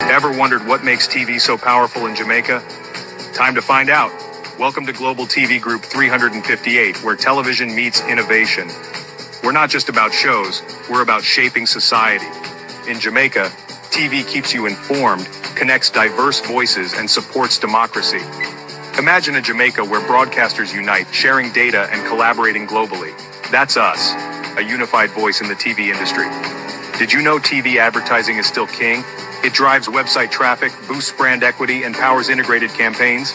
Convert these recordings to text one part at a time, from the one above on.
Ever wondered what makes TV so powerful in Jamaica? Time to find out. Welcome to Global TV Group 358, where television meets innovation. We're not just about shows, we're about shaping society. In Jamaica, TV keeps you informed, connects diverse voices, and supports democracy. Imagine a Jamaica where broadcasters unite, sharing data and collaborating globally. That's us, a unified voice in the TV industry. Did you know TV advertising is still king? It drives website traffic, boosts brand equity, and powers integrated campaigns.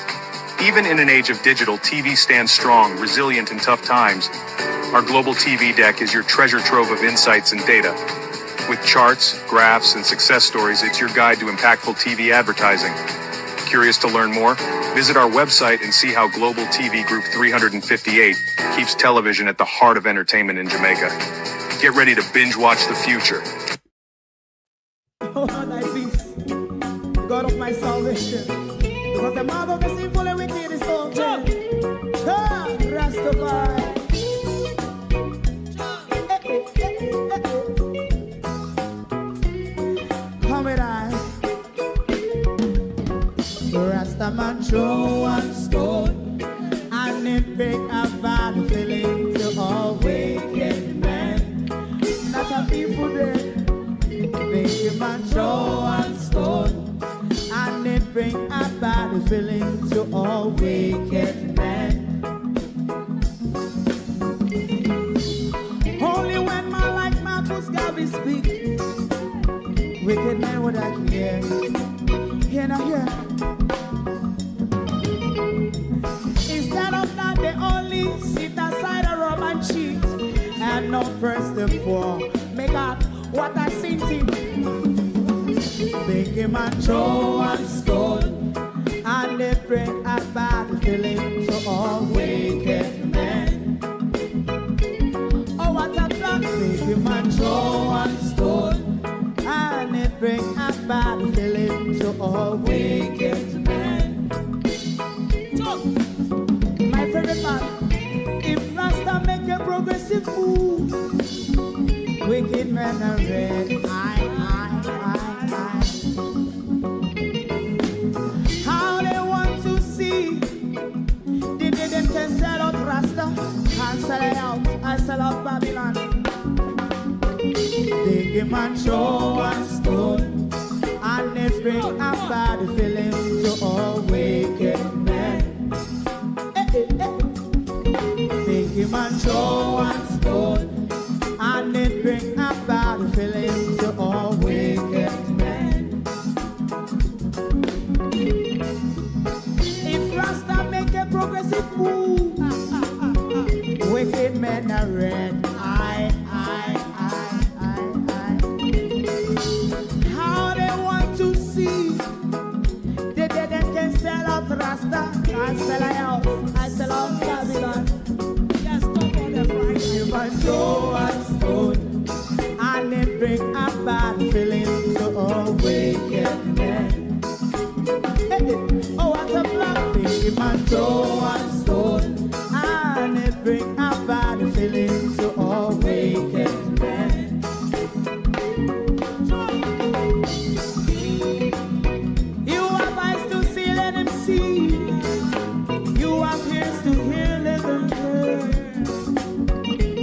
Even in an age of digital, TV stands strong, resilient in tough times. Our Global TV Deck is your treasure trove of insights and data. With charts, graphs, and success stories, it's your guide to impactful TV advertising. Curious to learn more? Visit our website and see how Global TV Group 358 keeps television at the heart of entertainment in Jamaica. Get ready to binge watch the future. Oh, thy peace, the God of my salvation, because the mouth of the sinful and wicked is open. Ah, Rastafari. Come with I. Rastaman throw one stone, and it break a bad feeling to all wicked men. That's a people there. Make a man throw one stone, and it bring a bad feeling to all wicked men. Only when man like Marcus Garvey speak, wicked men would I hear. Hear now hear. Instead of that, they only sit aside and rob and cheat, and not first and for make up what I seen to. Make him a throw one stone, and they bring a bad feeling to all wicked men. Oh, what a plan! Make him a throw one stone, and they bring a bad feeling to all wicked men. So, my favorite man, if Rasta make a progressive move, wicked men are red. How they want to see the day them can sell out Rasta and sell it out and sell out Babylon. They give man show one stone, and they bring a bad feeling to all wicked men. They give man show one stone, and it bring a bad feeling to all wicked men. If Rasta make a progressive move, wicked men are red. How they want to see the dead that can sell out Rasta and sell out, I sell out Babylon. Yes, come on the Friday. You might throw a stone, and it bring a bad feeling to all wicked men. Oh, what a black thing. You might throw a stone, and it bring a bad feeling to all wicked men. You have eyes to see, let him see. You have ears to hear, let them hear.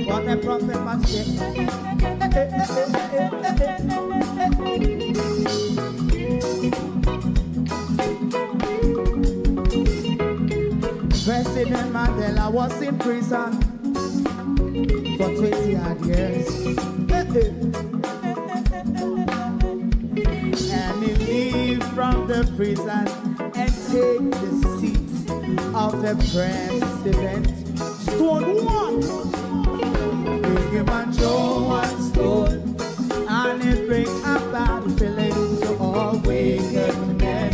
What a prophet must say. President Mandela was in prison for 20 odd years. And he leave from the prison and take the seat of the president. Stone one. Big him and throw one stone, and it bring a bad feeling to all wicked men.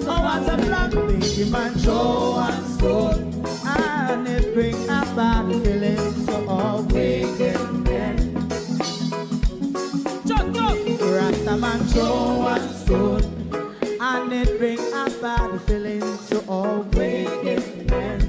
Oh, what's a black? Big him and throw one stone, and it bring a bad feeling to all wicked men. Rastaman throw one stone, and it bring a bad feeling to all wicked men.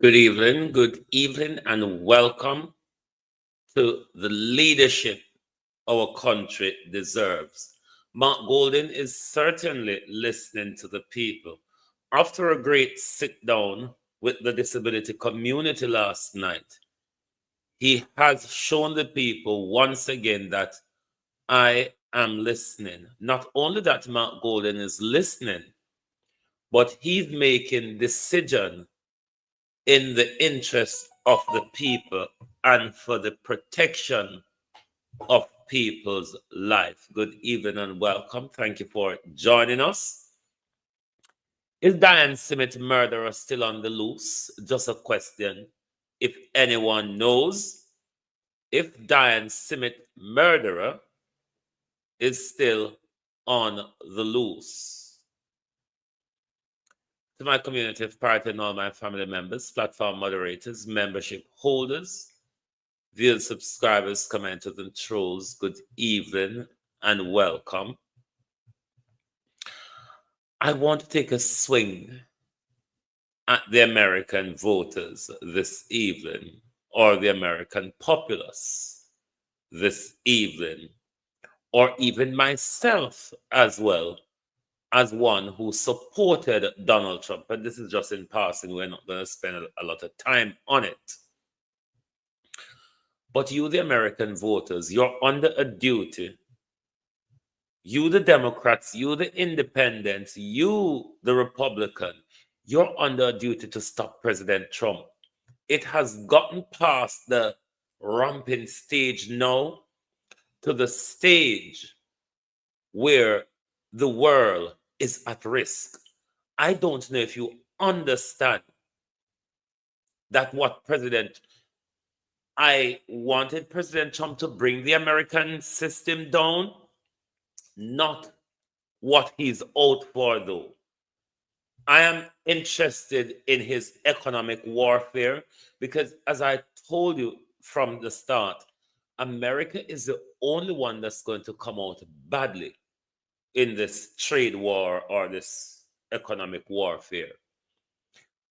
Good evening, and welcome to the leadership our country deserves. Mark Golden is certainly listening to the people. After a great sit down with the disability community last night, he has shown the people once again that I am listening. Not only that Mark Golden is listening, but he's making decisions in the interest of the people and for the protection of people's life. Good evening and welcome. Thank you for joining us. Is Diane Smith murderer still on the loose? Just a question. If anyone knows if Diane Smith murderer is still on the loose. To my community of party and all my family members, platform moderators, membership holders, viewers, subscribers, commenters, and trolls, good evening and welcome. I want to take a swing at the American voters this evening, or the American populace this evening, or even myself as well, as one who supported Donald Trump. And this is just in passing. We're not going to spend a lot of time on it. But you, the American voters, you're under a duty. You, the Democrats, you, the Independents, you, the Republican, you're under a duty to stop President Trump. It has gotten past the ramping stage now to the stage where the world is at risk. I don't know if you understand that I wanted President Trump to bring the American system down, not what he's out for, though. I am interested in his economic warfare because, as I told you from the start, America is the only one that's going to come out badly in this trade war or this economic warfare.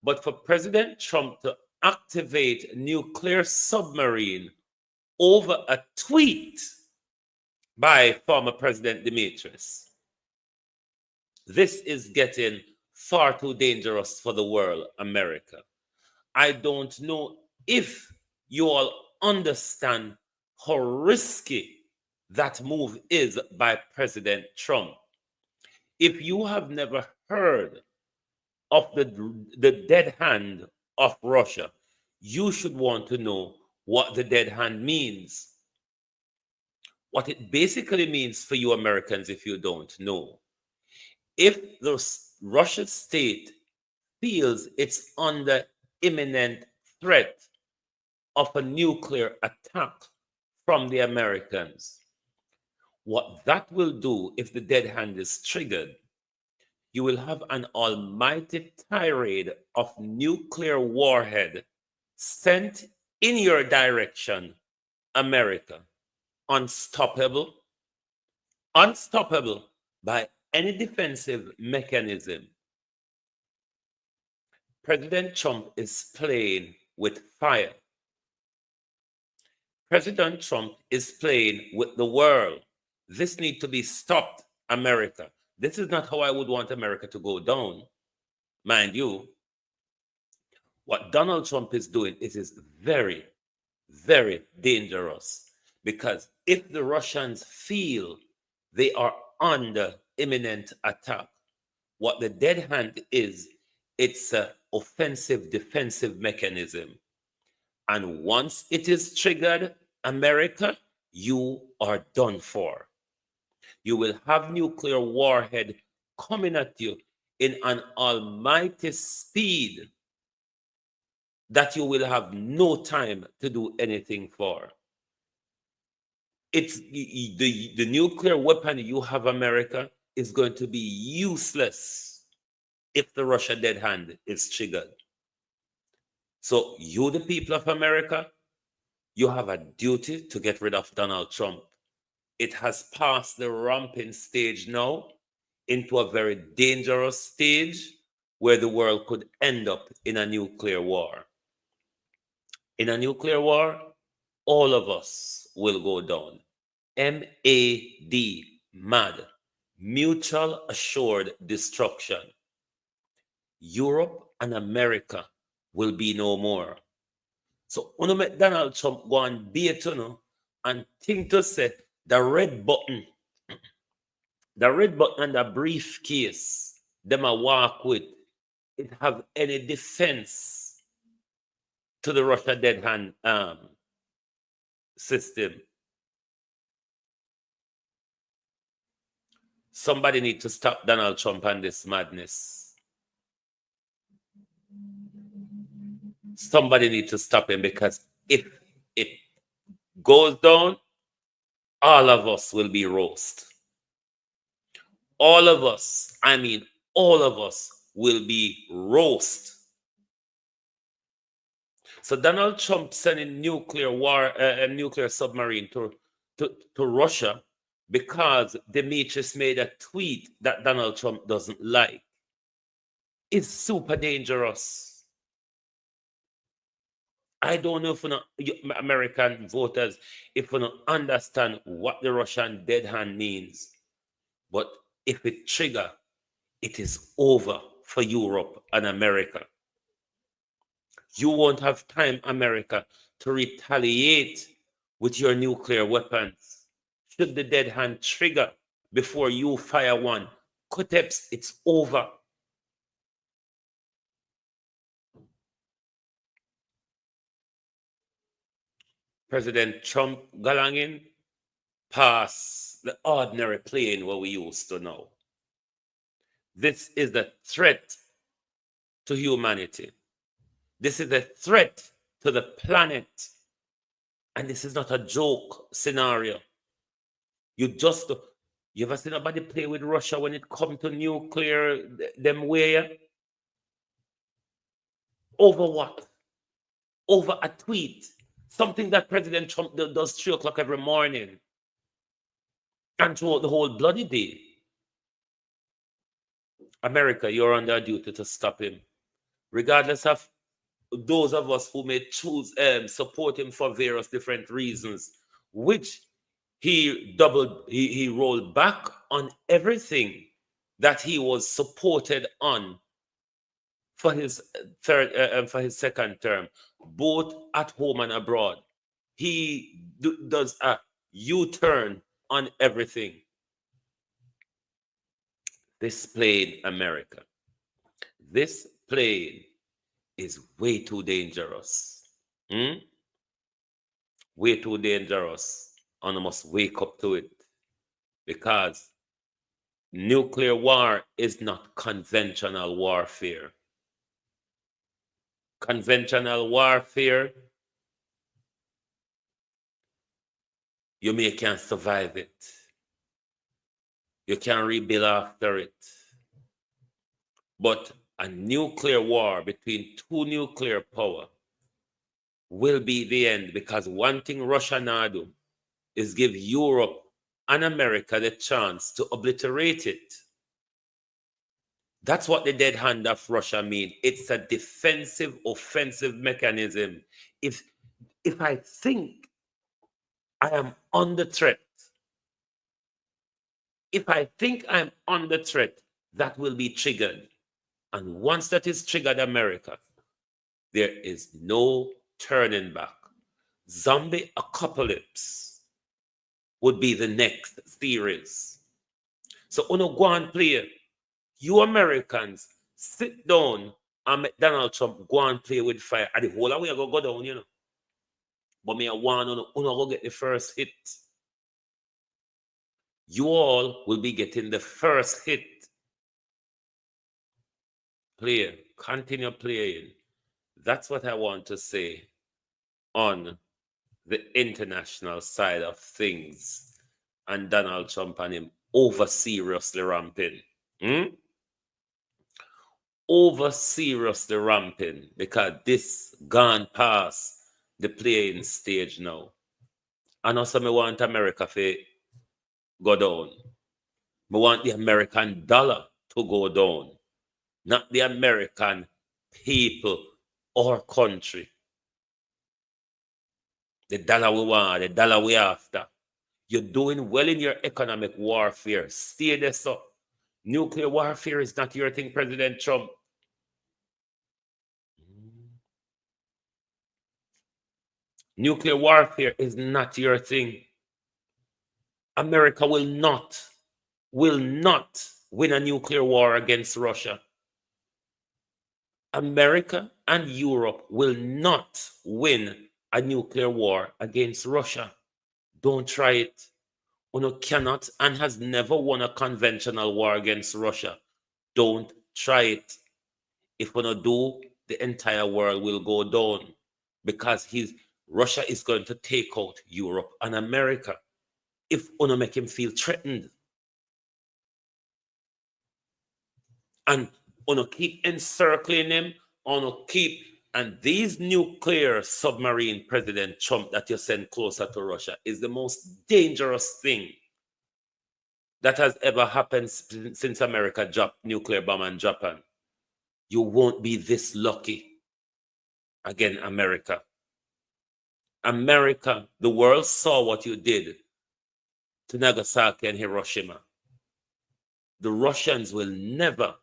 But for President Trump to activate nuclear submarine over a tweet by former President Demetrius, this is getting far too dangerous for the world, America. I don't know if you all understand how risky that move is by President Trump. If you have never heard of the dead hand of Russia, you should want to know what the dead hand means. What it basically means for you Americans, if you don't know. If the Russian state feels it's under imminent threat of a nuclear attack from the Americans, what that will do if the dead hand is triggered, you will have an almighty tirade of nuclear warhead sent in your direction, America. Unstoppable by any defensive mechanism. President Trump is playing with fire. President Trump is playing with the world. This needs to be stopped, America. This is not how I would want America to go down. Mind you, what Donald Trump is doing is very, very dangerous. Because if the Russians feel they are under imminent attack, what the dead hand is, it's an offensive defensive mechanism. And once it is triggered, America, you are done for. You will have nuclear warhead coming at you in an almighty speed that you will have no time to do anything for. It's the nuclear weapon you have, America, is going to be useless if the Russia dead hand is triggered. So you, the people of America, you have a duty to get rid of Donald Trump. It has passed the ramping stage now into a very dangerous stage where the world could end up in a nuclear war. In a nuclear war, all of us will go down. MAD, MAD, mutual assured destruction. Europe and America will be no more. So, when make Donald Trump go and bait and think to say the red button and the briefcase, them a walk with, it have any defense to the Russia dead hand system. Somebody need to stop Donald Trump and this madness. Somebody need to stop him, because if it goes down, all of us will be roast. All of us, I mean all of us, will be roast. So Donald Trump sending nuclear submarine to Russia because Demetrius made a tweet that Donald Trump doesn't like. It's super dangerous. I don't know if American voters, if we don't understand what the Russian dead hand means, but if it trigger, it is over for Europe and America. You won't have time, America, to retaliate with your nuclear weapons. Should the dead hand trigger before you fire one, Koteps, it's over. President Trump galangin past the ordinary plane what we used to know. This is the threat to humanity. This is a threat to the planet. And this is not a joke scenario. You ever seen nobody play with Russia when it comes to nuclear, them way? Over what? Over a tweet. Something that President Trump does 3 o'clock every morning. And throughout the whole bloody day. America, you're under duty to stop him. Regardless of those of us who may choose support him for various different reasons, which he rolled back on everything that he was supported on for his second term, both at home and abroad. He does a U-turn on everything. This plane, America, this plane is way too dangerous. Way too dangerous. And I must wake up to it. Because nuclear war is not conventional warfare. Conventional warfare, you can't survive it. You can rebuild after it. But a nuclear war between two nuclear power will be the end, because one thing Russia now do is give Europe and America the chance to obliterate it. That's what the dead hand of Russia means. It's a defensive, offensive mechanism. If I think I am under threat, if I think I'm under threat, that will be triggered. And once that is triggered, America, there is no turning back. Zombie apocalypse would be the next series. So, go and play. You Americans, sit down and make Donald Trump go and play with fire. And the whole way I go down, you know. But me, I want to go get the first hit. You all will be getting the first hit. Play, continue playing. That's what I want to say on the international side of things. And Donald Trump and him over seriously ramping. Over seriously ramping, because this gone past the playing stage now. And also me want America to go down. Me want the American dollar to go down. Not the American people or country. The dollar we want, the dollar we after. You're doing well in your economic warfare. Stay there, so. Nuclear warfare is not your thing, President Trump. Nuclear warfare is not your thing. America will not win a nuclear war against Russia. America and Europe will not win a nuclear war against Russia. Don't try it. Uno cannot and has never won a conventional war against Russia. Don't try it. If Uno do, the entire world will go down because Russia is going to take out Europe and America if Uno make him feel threatened. And Uno keep encircling him, Uno keep. And these nuclear submarine, President Trump, that you send closer to Russia is the most dangerous thing that has ever happened since America dropped nuclear bomb on Japan. You won't be this lucky. Again, America. America, the world saw what you did to Nagasaki and Hiroshima. The Russians will never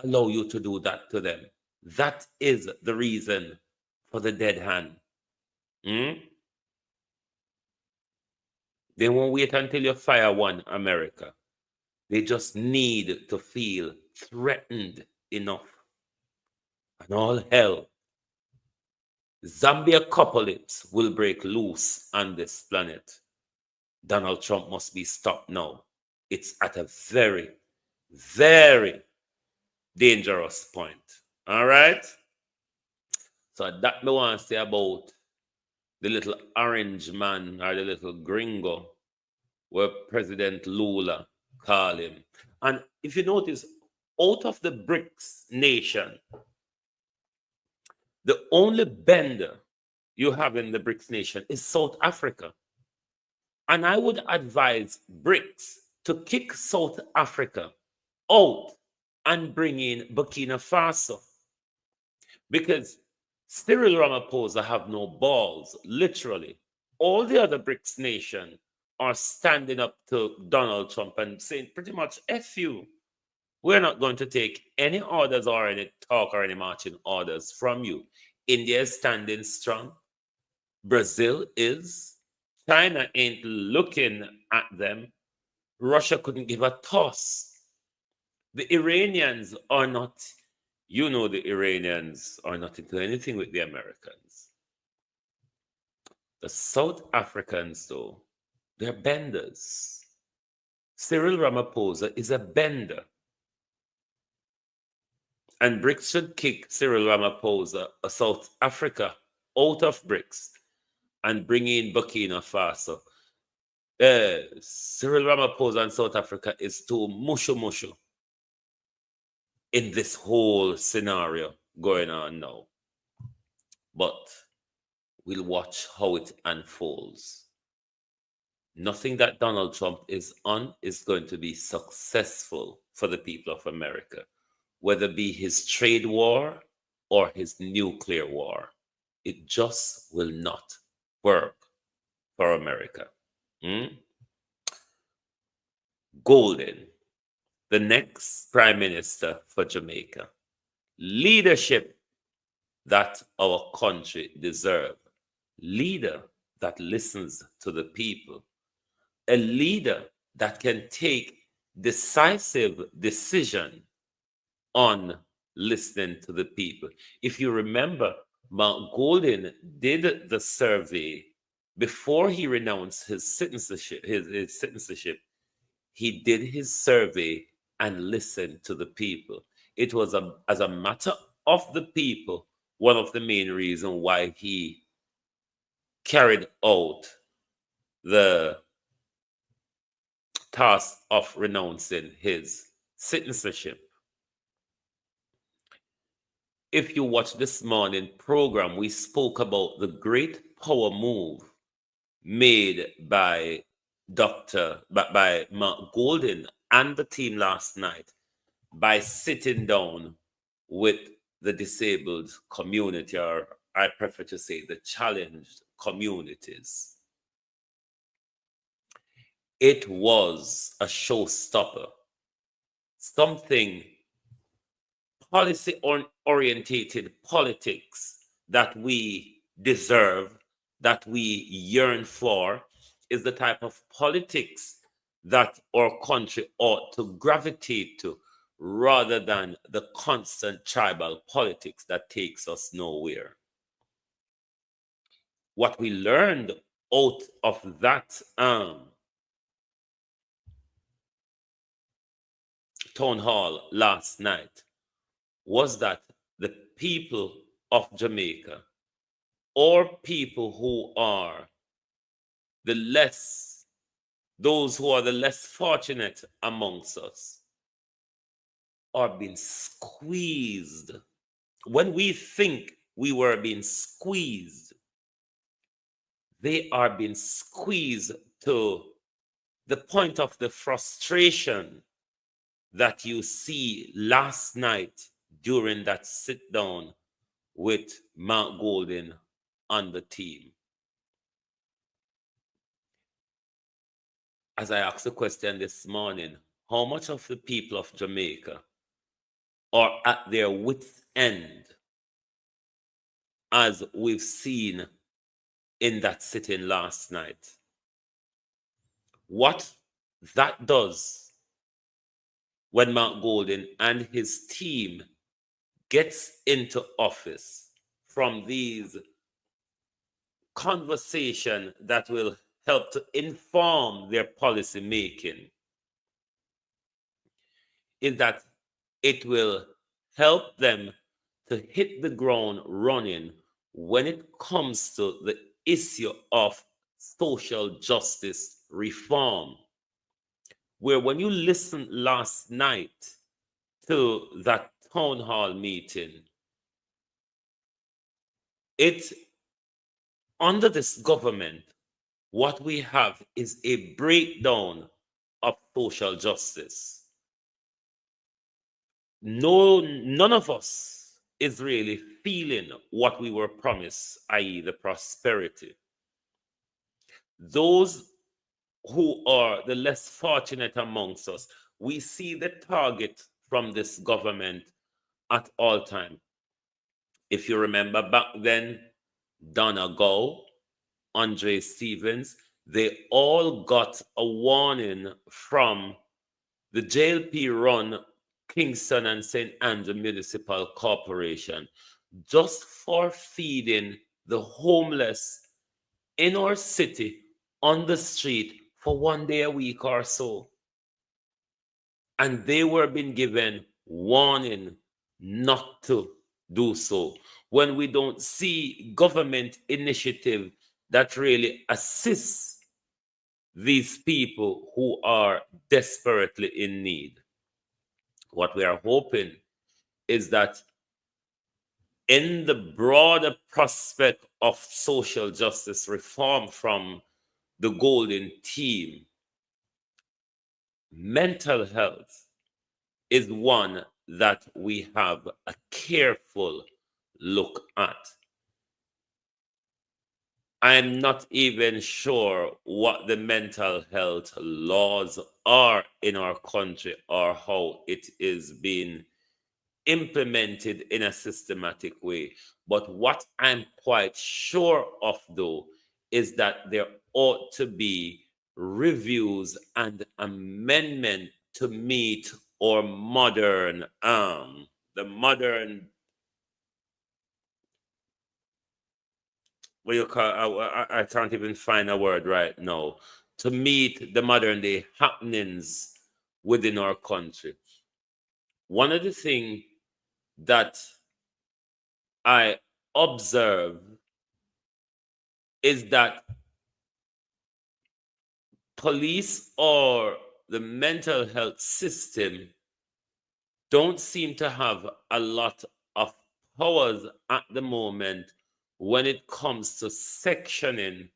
allow you to do that to them. That is the reason for the dead hand. They won't wait until you fire one, America. They just need to feel threatened enough. And all hell, zombie apocalypse will break loose on this planet. Donald Trump must be stopped now. It's at a very, very dangerous point. All right? So that me want to say about the little orange man or the little gringo where President Lula call him. And if you notice, out of the BRICS nation, the only bender you have in the BRICS nation is South Africa. And I would advise BRICS to kick South Africa out and bring in Burkina Faso. Because Cyril Ramaphosa have no balls, literally. All the other BRICS nations are standing up to Donald Trump and saying pretty much, F you. We're not going to take any orders or any talk or any marching orders from you. India is standing strong. Brazil is. China ain't looking at them. Russia couldn't give a toss. The Iranians are not, you know, the Iranians are not into anything with the Americans. The South Africans, though, they're benders. Cyril Ramaphosa is a bender. And BRICS should kick Cyril Ramaphosa, South Africa, out of BRICS and bring in Burkina Faso. Cyril Ramaphosa and South Africa is too mushu in this whole scenario going on now. But we'll watch how it unfolds. Nothing that Donald Trump is on is going to be successful for the people of America, whether it be his trade war or his nuclear war. It just will not work for America. Golden, the next prime minister for Jamaica. Leadership that our country deserves. Leader that listens to the people. A leader that can take decisive decision on listening to the people. If you remember, Mark Golden did the survey before he renounced his citizenship. He did his survey and listened to the people. It was as a matter of the people, one of the main reasons why he carried out the task of renouncing his citizenship. If you watch this morning program, we spoke about the great power move made by Mark Golden and the team last night by sitting down with the disabled community, or I prefer to say the challenged communities. It was a showstopper, something policy orientated politics that we deserve, that we yearn for, is the type of politics that our country ought to gravitate to rather than the constant tribal politics that takes us nowhere. What we learned out of that town hall last night was that the people of Jamaica, or people who are those who are the less fortunate amongst us, are being squeezed. When we think we were being squeezed, they are being squeezed to the point of the frustration that you see last night during that sit down with Mark Golding on the team. As I asked the question this morning, how much of the people of Jamaica are at their wits' end, as we've seen in that sitting last night? What that does when Mark Golding and his team gets into office from these conversations that will help to inform their policy making, is that it will help them to hit the ground running when it comes to the issue of social justice reform. Where when you listened last night to that town hall meeting, under this government, what we have is a breakdown of social justice. None of us is really feeling what we were promised, i.e., the prosperity. Those who are the less fortunate amongst us, we see the target from this government at all time. If you remember back then, Donna Gow, Andre Stevens, they all got a warning from the JLP-run Kingston and St. Andrew Municipal Corporation just for feeding the homeless in our city on the street for 1 day a week or so. And they were being given warning not to do so. When we don't see government initiative that really assists these people who are desperately in need. What we are hoping is that in the broader prospect of social justice reform from the Golding team, mental health is one that we have a careful look at. I'm not even sure what the mental health laws are in our country or how it is being implemented in a systematic way. But what I'm quite sure of, though, is that there ought to be reviews and amendment to meet our modern, what you call, I can't even find a word right now, to meet the modern day happenings within our country. One of the things that I observe is that police or the mental health system don't seem to have a lot of powers at the moment when it comes to sectioning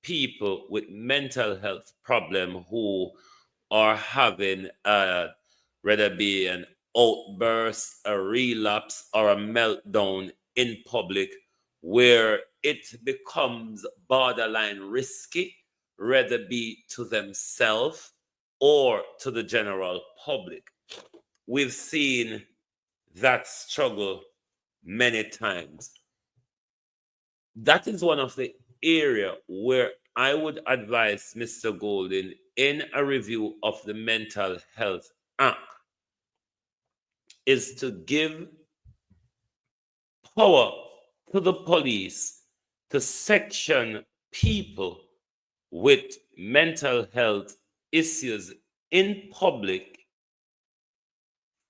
people with mental health problem who are having whether be an outburst, a relapse, or a meltdown in public where it becomes borderline risky, whether be to themselves or to the general public. We've seen that struggle many times. That is one of the area where I would advise Mr. Golden in a review of the Mental Health Act is to give power to the police to section people with mental health issues in public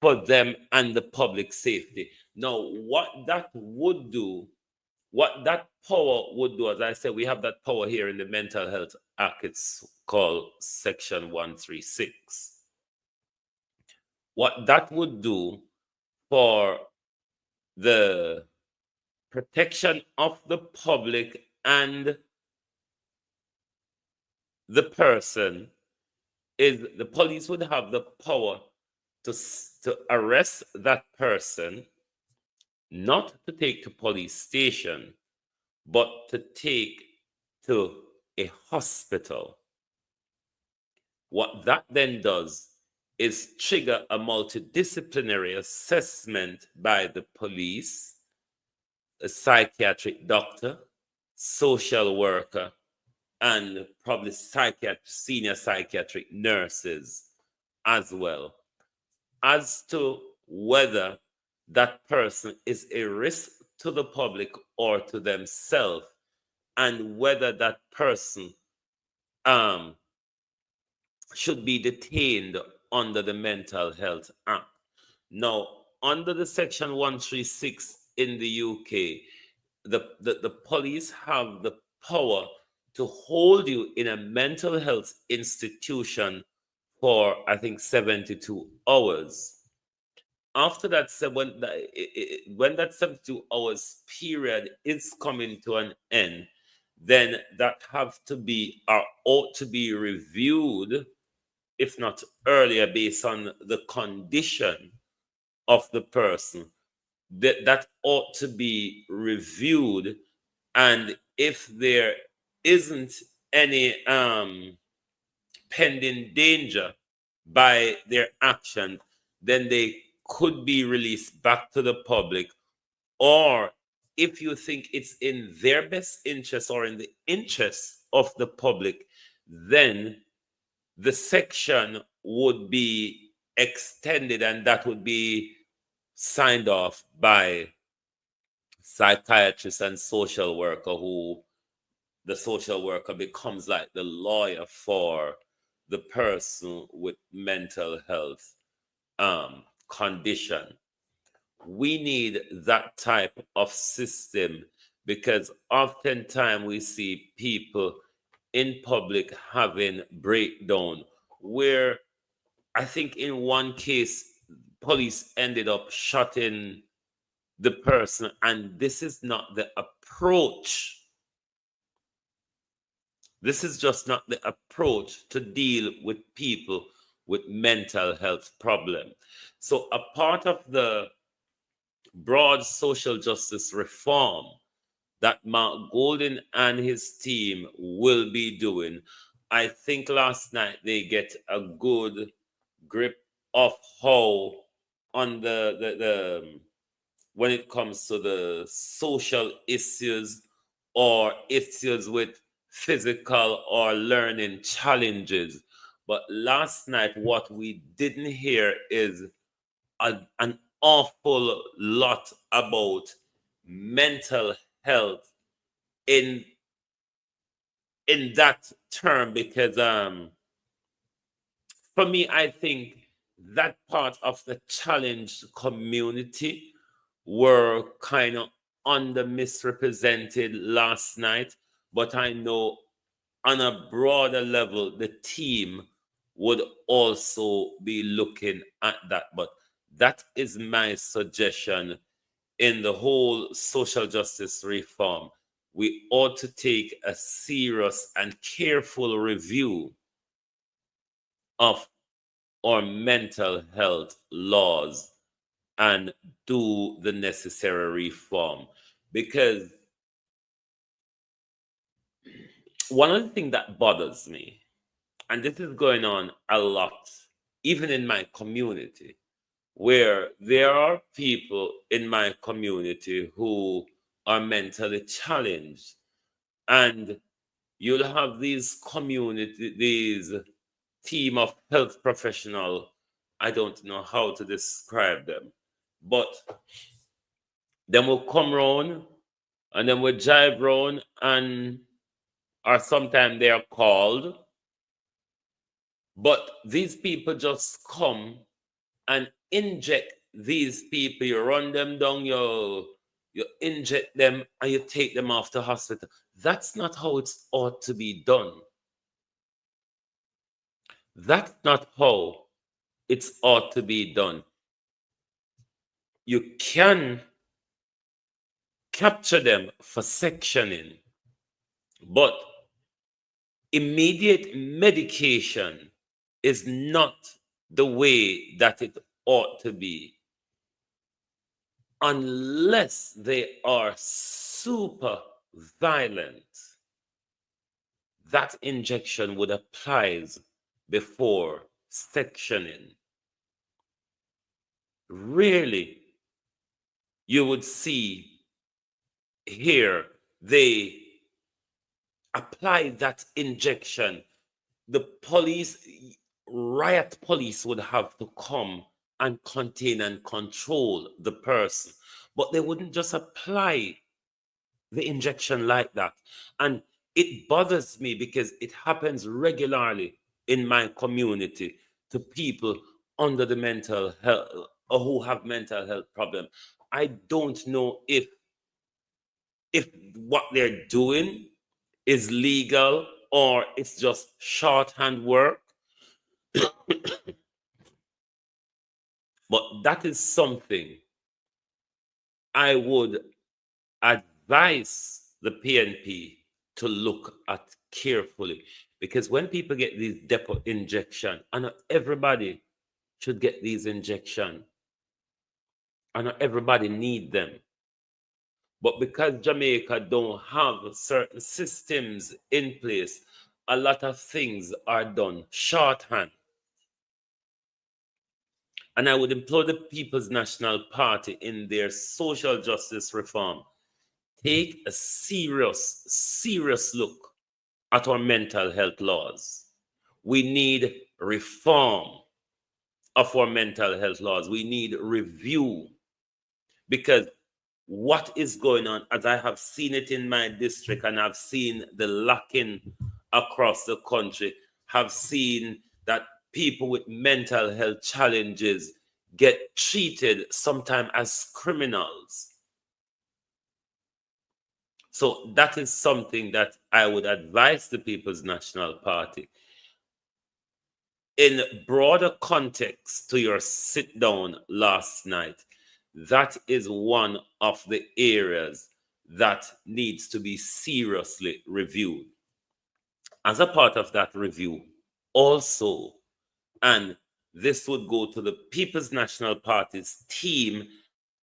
for them and the public safety. Now, what that power would do, as I said, we have that power here in the Mental Health Act. It's called Section 136. What that would do for the protection of the public and the person is the police would have the power to arrest that person, not to take to police station, but to take to a hospital. What that then does is trigger a multidisciplinary assessment by the police, a psychiatric doctor, social worker, and probably senior psychiatric nurses as well, as to whether that person is a risk to the public or to themselves, and whether that person should be detained under the Mental Health Act. Now, under the Section 136 in the UK, the police have the power to hold you in a mental health institution for, I think, 72 hours. After that, when that 72 hours period is coming to an end, then that have to be or ought to be reviewed, if not earlier, based on the condition of the person. That ought to be reviewed, and if there isn't any pending danger by their action, then they could be released back to the public. Or if you think it's in their best interest or in the interest of the public, then the section would be extended, and that would be signed off by psychiatrists and social worker, who the social worker becomes like the lawyer for the person with mental health condition. We need that type of system, because oftentimes we see people in public having breakdown, where I think in one case police ended up shooting the person, and this is not the approach. This is just not the approach to deal with people with mental health problem. So a part of the broad social justice reform that Mark Golden and his team will be doing, I think last night they get a good grip of how on the when it comes to the social issues or issues with physical or learning challenges. But last night, what we didn't hear is an awful lot about mental health in that term, because for me, I think that part of the challenged community were kind of under misrepresented last night. But I know on a broader level, the team would also be looking at that. But that is my suggestion in the whole social justice reform. We ought to take a serious and careful review of our mental health laws and do the necessary reform. Because one of the things that bothers me, and this is going on a lot, even in my community, where there are people in my community who are mentally challenged, and you'll have these team of health professional. I don't know how to describe them, but them will come round and then will jive round, and or sometimes they are called, but these people just come and inject these people. You run them down, you inject them, and you take them off to hospital. That's not how it ought to be done. That's not how it ought to be done. You can capture them for sectioning, but immediate medication is not the way that it ought to be, unless they are super violent. That injection would apply before sectioning. Rarely you would see here they apply that injection. The riot police would have to come and contain and control the person, but they wouldn't just apply the injection like that. And it bothers me because it happens regularly in my community to people under the mental health or who have mental health problem. I don't know if what they're doing is legal or it's just shorthand work. But that is something I would advise the PNP to look at carefully, because when people get these depot injection, and not everybody should get these injection, and not everybody need them. But because Jamaica don't have certain systems in place, a lot of things are done shorthand. And I would implore the People's National Party in their social justice reform, take a serious look at our mental health laws. We need reform of our mental health laws. We need review, because what is going on, as I have seen it in my district, and I've seen the lacking across the country, have seen that people with mental health challenges get treated sometimes as criminals. So that is something that I would advise the People's National Party. In broader context to your sit down last night, that is one of the areas that needs to be seriously reviewed. As a part of that review, also, and this would go to the People's National Party's team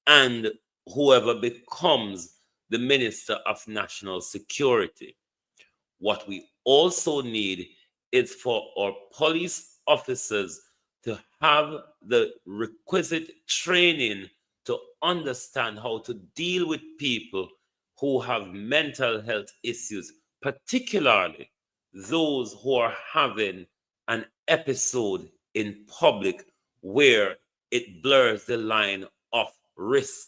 and whoever becomes the Minister of National Security. What we also need is for our police officers to have the requisite training to understand how to deal with people who have mental health issues, particularly those who are having an episode in public where it blurs the line of risk.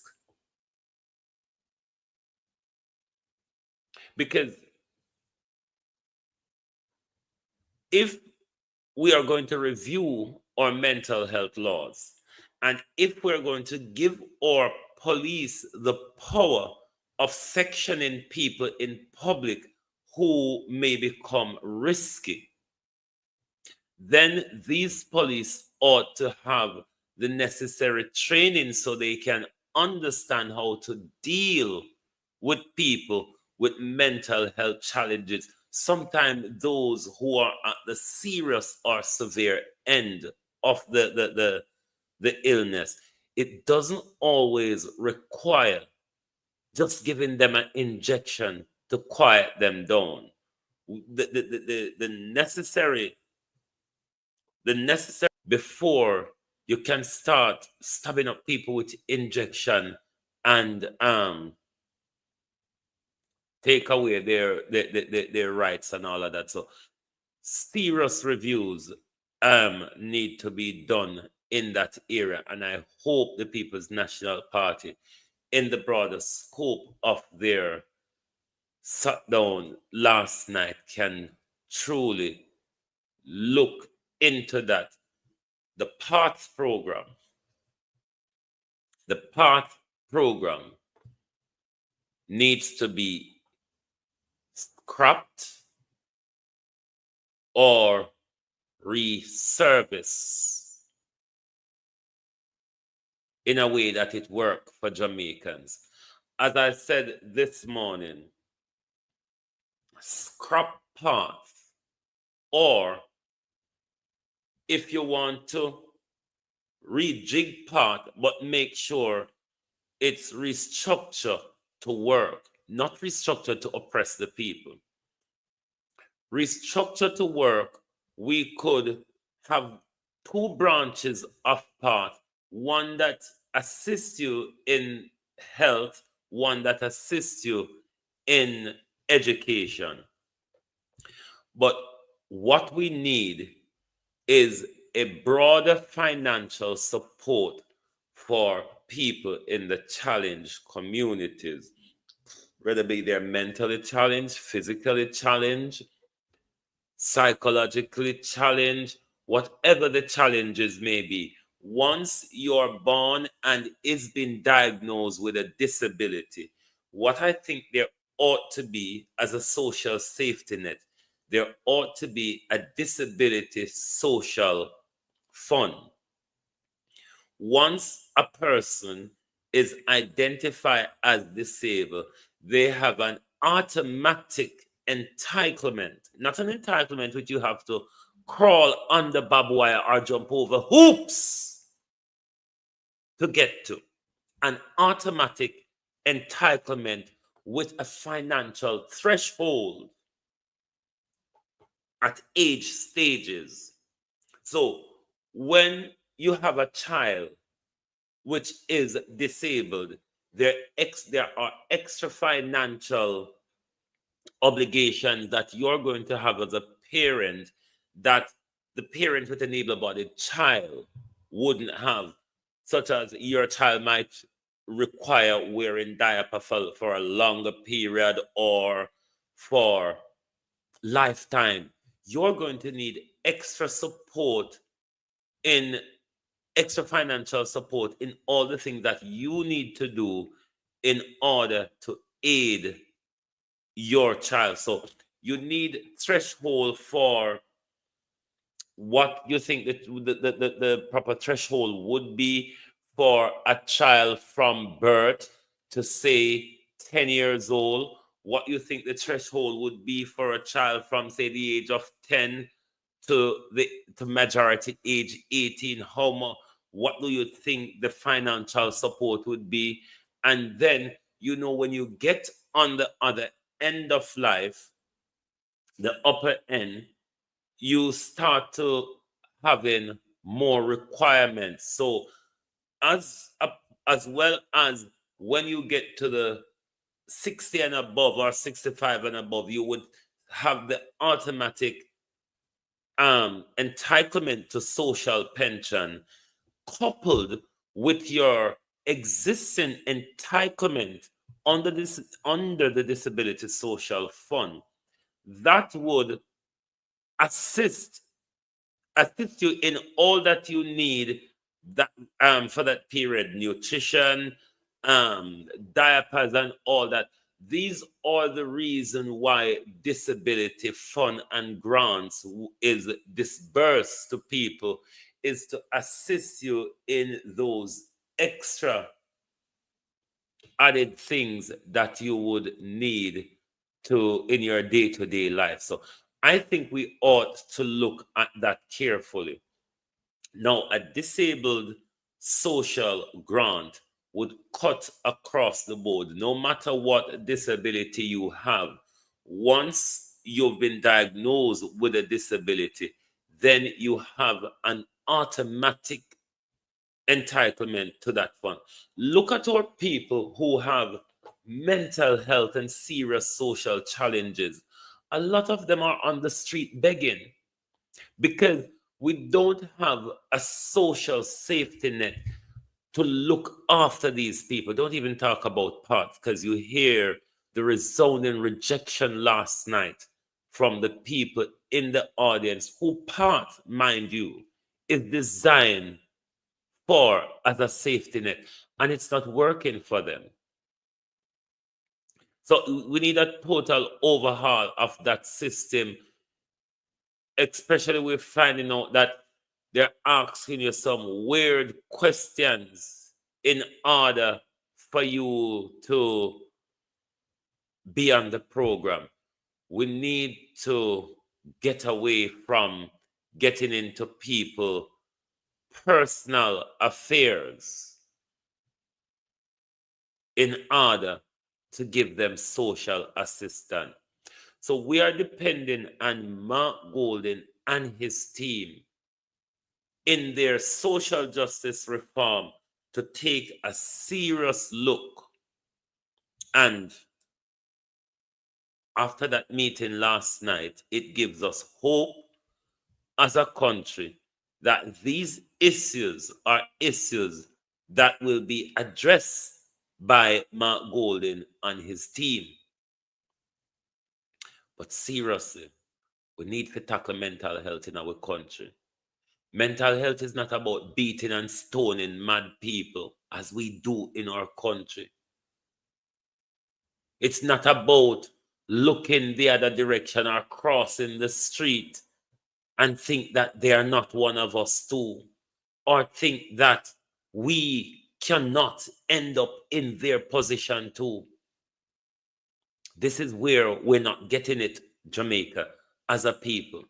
Because if we are going to review our mental health laws, and if we're going to give our police the power of sectioning people in public who may become risky, then these police ought to have the necessary training so they can understand how to deal with people with mental health challenges, sometimes those who are at the serious or severe end of the illness. It doesn't always require just giving them an injection to quiet them down. the necessary before you can start stabbing up people with injection and take away their rights and all of that. So serious reviews need to be done in that area, and I hope the People's National Party, in the broader scope of their shutdown last night, can truly look into that. The PATH program needs to be scrapped or resurfaced in a way that it works for Jamaicans. As I said this morning, scrap PATH, or if you want to rejig PATH, but make sure it's restructured to work, not restructured to oppress the people. Restructured to work, we could have two branches of PATH, one that assists you in health, one that assists you in education. But what we need is a broader financial support for people in the challenged communities, whether be they're mentally challenged, physically challenged, psychologically challenged, whatever the challenges may be. Once you're born and is been diagnosed with a disability, what I think there ought to be as a social safety net, there ought to be a disability social fund. Once a person is identified as disabled, they have an automatic entitlement, not an entitlement which you have to crawl under barbed wire or jump over hoops to get to. An automatic entitlement with a financial threshold at age stages. So when you have a child which is disabled, there are extra financial obligations that you're going to have as a parent that the parent with an able-bodied child wouldn't have, such as your child might require wearing diaper for a longer period or for lifetime. You're going to need extra financial support in all the things that you need to do in order to aid your child. So you need threshold for what you think that the proper threshold would be for a child from birth to say 10 years old, what you think the threshold would be for a child from say the age of 10 to majority age 18, what do you think the financial support would be? And then, when you get on the other end of life, the upper end, you start to having more requirements. So as well as when you get to the 60 and above or 65 and above, you would have the automatic entitlement to social pension coupled with your existing entitlement under the Disability Social Fund. That would assist you in all that you need that for that period: nutrition, diapers, and all that. These are the reason why disability fund and grants is disbursed to people, is to assist you in those extra added things that you would need in your day-to-day life. So I think we ought to look at that carefully. Now, a disabled social grant would cut across the board, no matter what disability you have. Once you've been diagnosed with a disability, then you have an automatic entitlement to that fund. Look at our people who have mental health and serious social challenges. A lot of them are on the street begging because we don't have a social safety net to look after these people. Don't even talk about PATH, because you hear the resounding rejection last night from the people in the audience who PATH, mind you, is designed for as a safety net, and it's not working for them. So we need a total overhaul of that system, especially we're finding out that they're asking you some weird questions in order for you to be on the program. We need to get away from getting into people personal affairs in order to give them social assistance. So we are depending on Mark Golding and his team in their social justice reform to take a serious look. And after that meeting last night, it gives us hope as a country that these issues are issues that will be addressed by Mark Golding and his team. But seriously, we need to tackle mental health in our country. Mental health is not about beating and stoning mad people as we do in our country. It's not about looking the other direction or crossing the street and think that they are not one of us too, or think that we cannot end up in their position too. This is where we're not getting it, Jamaica, as a people.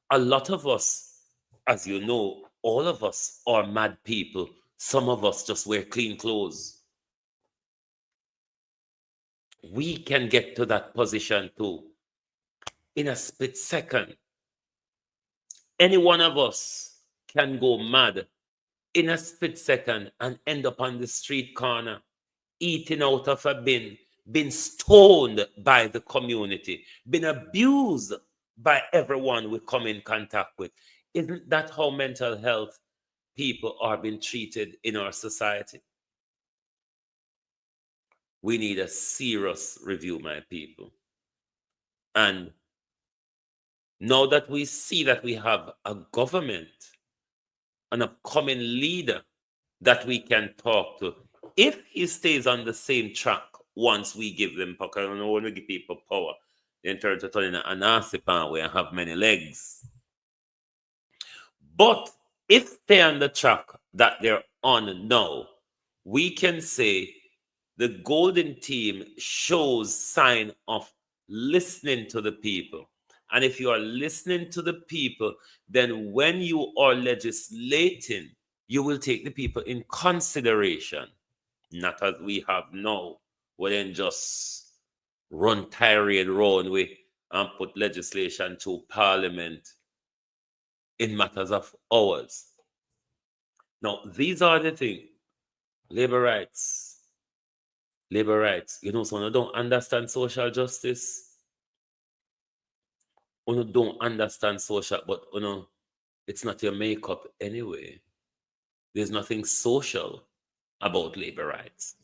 A lot of us, as you know, all of us are mad people. Some of us just wear clean clothes. We can get to that position too in a split second. Any one of us can go mad in a split second and end up on the street corner, eating out of a bin, been stoned by the community, been abused by everyone we come in contact with. Isn't that how mental health people are being treated in our society? We need a serious review, my people. And now that we see that we have a government, an upcoming leader that we can talk to, if he stays on the same track once we give them power, I don't know, when we give people power, they turn to turn in a nasty pan where have many legs. But if they're on the track that they're on now, we can say the Golden Team shows sign of listening to the people. And if you are listening to the people, then when you are legislating, you will take the people in consideration, not as we have now, where then just run tirade round with and put legislation to Parliament in matters of hours. Now, these are the things. Labor rights. You know, someone who don't understand social justice, who don't understand social, but you know, it's not your makeup anyway. There's nothing social about labor rights.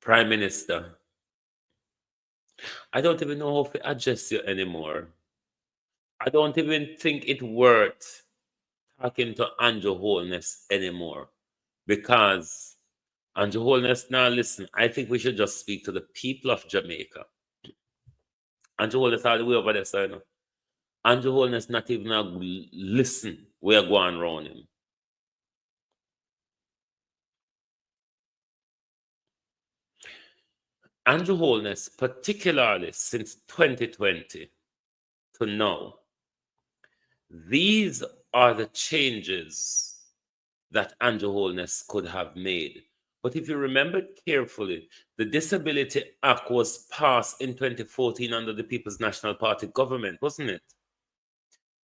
Prime Minister, I don't even know how to address you anymore. I don't even think it worth talking to Andrew Holness anymore, because Andrew Holness, now listen, I think we should just speak to the people of Jamaica. Andrew Holness all the way over there, so you know. Andrew Holness not even a listen we are going around him. Andrew Holness, particularly since 2020 to now, these are the changes that Andrew Holness could have made. But if you remember carefully, the Disability Act was passed in 2014 under the People's National Party government, wasn't it?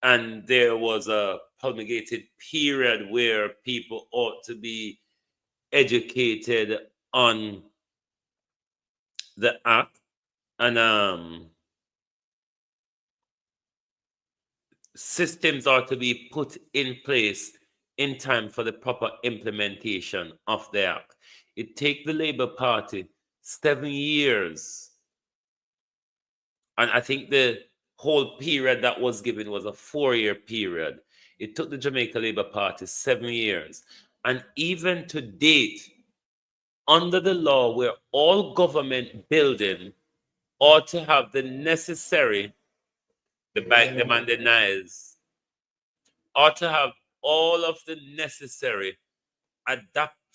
And there was a promulgated period where people ought to be educated on the act, and systems are to be put in place in time for the proper implementation of the act. It takes the Labour Party 7 years, and I think the whole period that was given was a 4-year period. It took the Jamaica Labour Party 7 years, and even to date, under the law where all government building ought to have the necessary, the bank demand denies, ought to have all of the necessary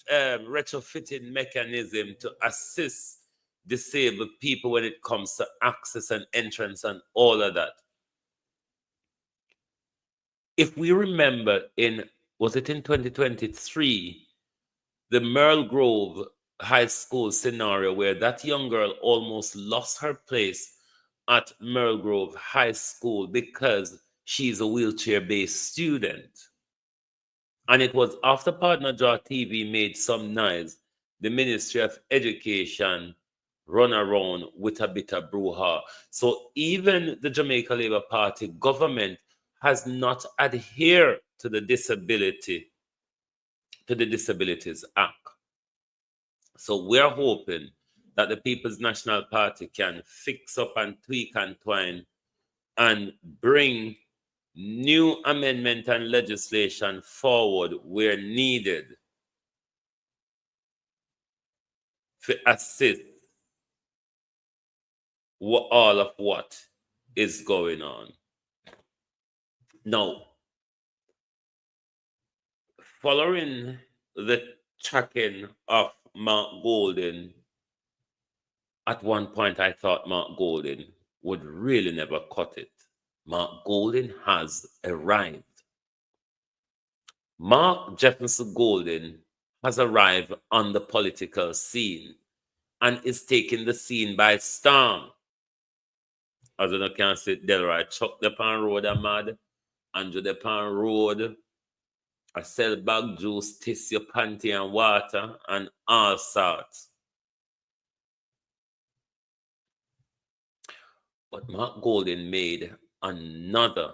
retrofitting mechanism to assist disabled people when it comes to access and entrance and all of that. If we remember was it in 2023, the Merle Grove High School scenario where that young girl almost lost her place at Merle Grove High School because she's a wheelchair-based student. And it was after Partner Jaw TV made some noise, the Ministry of Education run around with a bit of brouhaha. So even the Jamaica Labour Party government has not adhered to the Disabilities Act. So we're hoping that the People's National Party can fix up and tweak and twine and bring new amendment and legislation forward where needed to assist all of what is going on. Now, following the tracking of Mark Golding, at one point I thought Mark Golding would really never cut it. Mark Golding has arrived. Mark Jefferson Golding has arrived on the political scene and is taking the scene by storm. As you can see, Delroy Chuck the pan road a mad, Andrew the pan road, I sell bag juice, taste your panty and water, and all sorts. But Mark Golding made another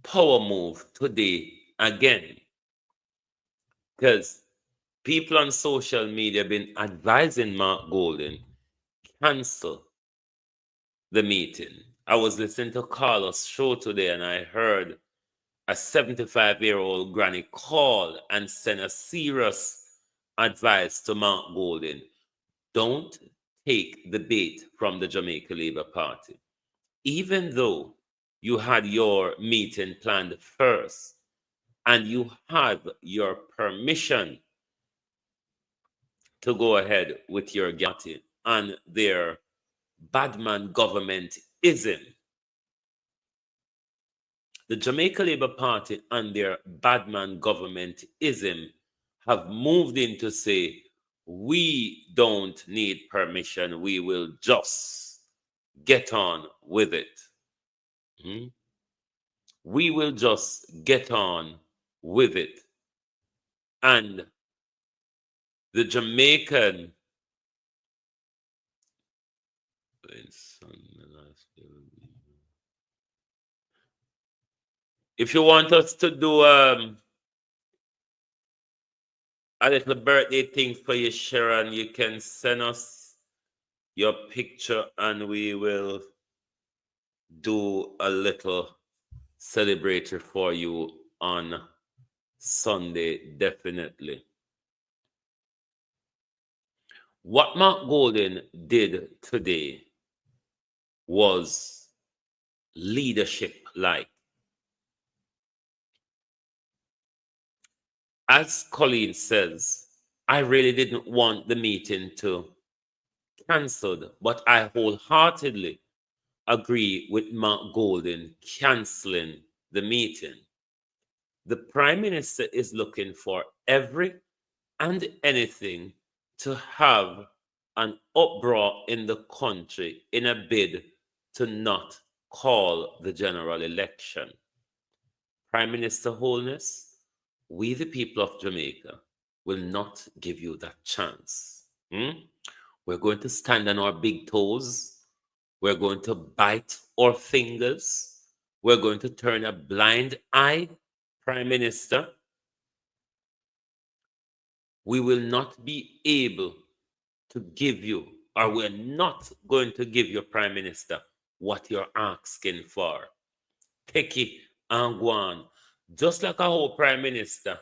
power move today again, because people on social media have been advising Mark Golding cancel the meeting. I was listening to Carlos' show today and I heard a 75-year-old granny call and send a serious advice to Mark Golding. Don't take the bait from the Jamaica Labour Party. Even though you had your meeting planned first and you had your permission to go ahead with your party and their badman governmentism, the Jamaica Labour Party and their badman governmentism have moved in to say, we don't need permission, we will just get on with it. We will just get on with it. And the Jamaican if you want us to do a little birthday thing for you, Sharon, you can send us your picture and we will do a little celebratory for you on Sunday, definitely. What Mark Golding did today was leadership-like. As Colleen says, I really didn't want the meeting to cancel, but I wholeheartedly agree with Mark Golding canceling the meeting. The Prime Minister is looking for every and anything to have an uproar in the country in a bid to not call the general election. Prime Minister Holness, we the people of Jamaica will not give you that chance. We're going to stand on our big toes. We're going to bite our fingers. We're going to turn a blind eye, Prime Minister. We will not be able to give you, or we're not going to give you, Prime Minister, what you're asking for. Take it and go on. Just like a whole Prime Minister,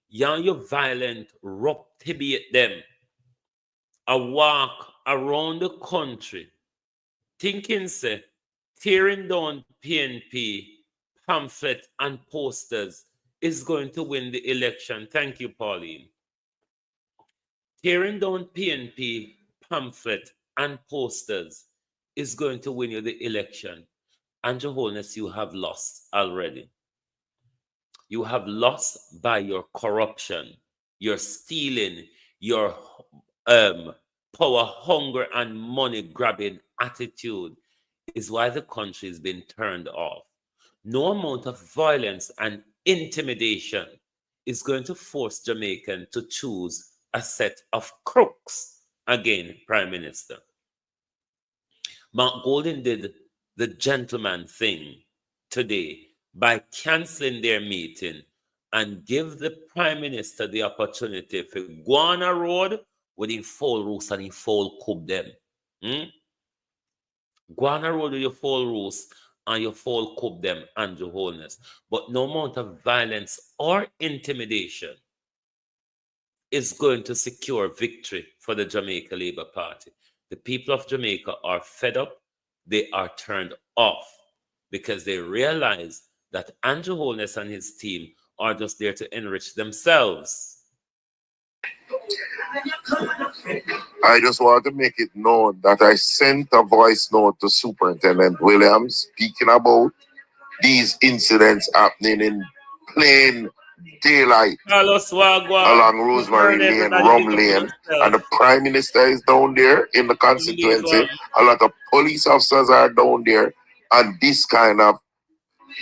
you violent, ruptibiate them. A walk around the country, thinking, say, tearing down PNP pamphlet and posters is going to win the election. Thank you, Pauline. Tearing down PNP pamphlet and posters is going to win you the election. And Your Holiness, you have lost already. You have lost by your corruption, your stealing, your power, hunger, and money grabbing attitude is why the country has been turned off. No amount of violence and intimidation is going to force Jamaican to choose a set of crooks again, Prime Minister. Mark Golden did the gentleman thing today by canceling their meeting and give the Prime Minister the opportunity to go on a road with his full rules and his full coup them. Go on a road with your full rules and your full coup them, and Your Holiness. But no amount of violence or intimidation is going to secure victory for the Jamaica Labour Party. The people of Jamaica are fed up. They are turned off because they realize that Andrew Holness and his team are just there to enrich themselves. I just want to make it known that I sent a voice note to Superintendent Williams speaking about these incidents happening in plain daylight along Rosemary Lane, Rum Lane, and the Prime Minister is down there in the constituency. A lot of police officers are down there, and this kind of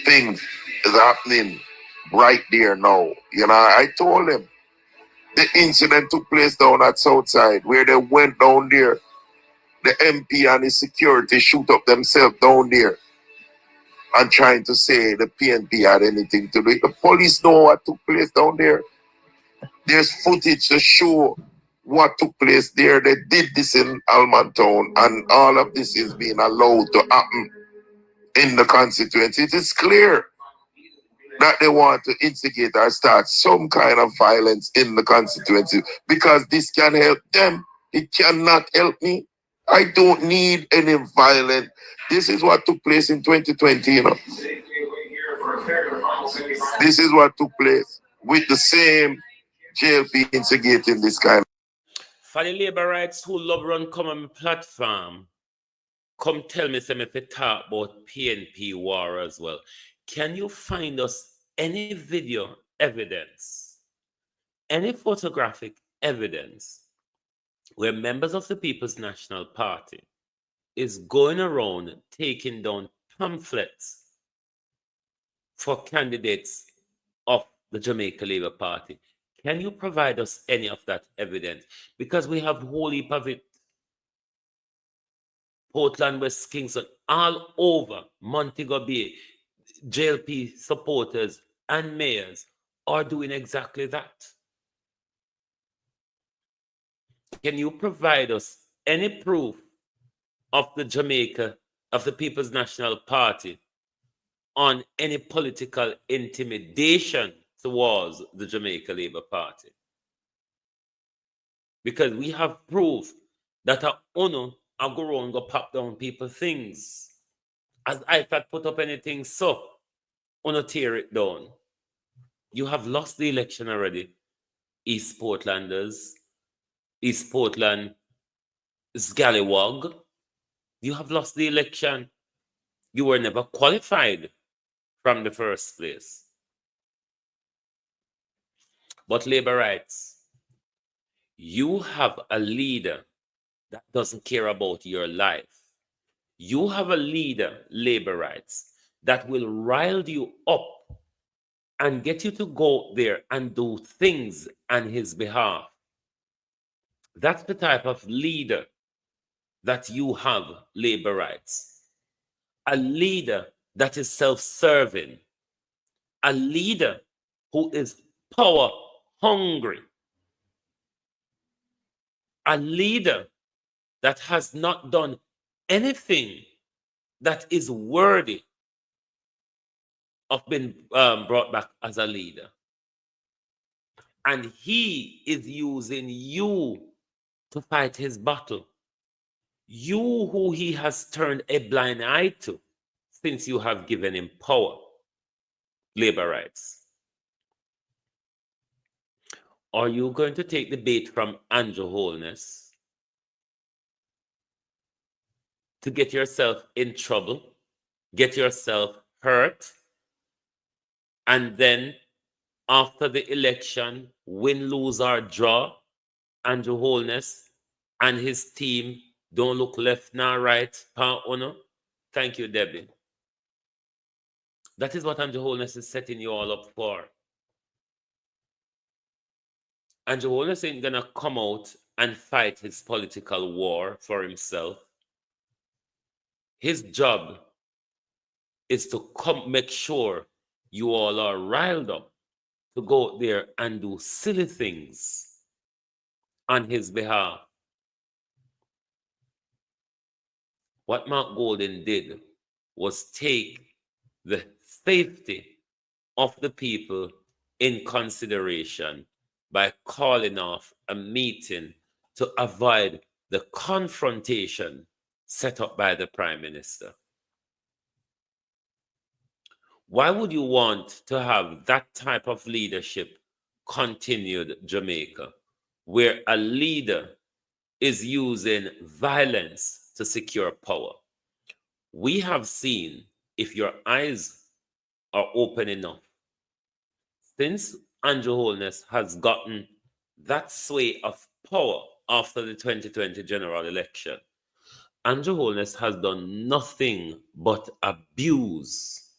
thing is happening right there now. You know, I told him the incident took place down at Southside where they went down there. The MP and his security shoot up themselves down there and trying to say the PNP had anything to do with it. The police know what took place down there. There's footage to show what took place there. They did this in Almontown, and all of this is being allowed to happen in the constituency. It is clear that they want to instigate or start some kind of violence in the constituency because this can help them. It cannot help me. I don't need any violence. This is what took place in 2020, you know. This is what took place with the same JLP instigating this kind. For the labor rights who love run come on my platform, come tell me some if you talk about PNP war as well. Can you find us any video evidence, any photographic evidence where members of the People's National Party is going around taking down pamphlets for candidates of the Jamaica Labour Party? Can you provide us any of that evidence? Because we have a whole heap of it. Portland, West Kingston, all over Montego Bay, JLP supporters and mayors are doing exactly that. Can you provide us any proof of the People's National Party on any political intimidation towards the Jamaica Labour Party? Because we have proof that a UNO are go around go pop down people things. As IFAC put up anything, so UNO tear it down. You have lost the election already, East Portlanders, East Portland, Scallywag. You have lost the election. You were never qualified from the first place. But labor rights, You have a leader that doesn't care about your life. You have a leader, labor rights, that will rile you up and get you to go there and do things on his behalf. That's the type of leader that you have, labor rights. A leader that is self-serving. A leader who is power hungry. A leader that has not done anything that is worthy of being brought back as a leader. And he is using you to fight his battle. You who he has turned a blind eye to since you have given him power, labor rights. Are you going to take the bait from Andrew Holness to get yourself in trouble, get yourself hurt, and then after the election, win, lose, or draw, Andrew Holness and his team don't look left nor right, Thank you, Debbie. That is what Andrew Holness is setting you all up for. Andrew Holness ain't gonna come out and fight his political war for himself. His job is to make sure you all are riled up to go out there and do silly things on his behalf. What Mark Golding did was take the safety of the people in consideration by calling off a meeting to avoid the confrontation set up by the Prime Minister. Why would you want to have that type of leadership continued Jamaica, where a leader is using violence to secure power? We have seen, if your eyes are open enough, since Andrew Holness has gotten that sway of power after the 2020 general election, Andrew Holness has done nothing but abuse.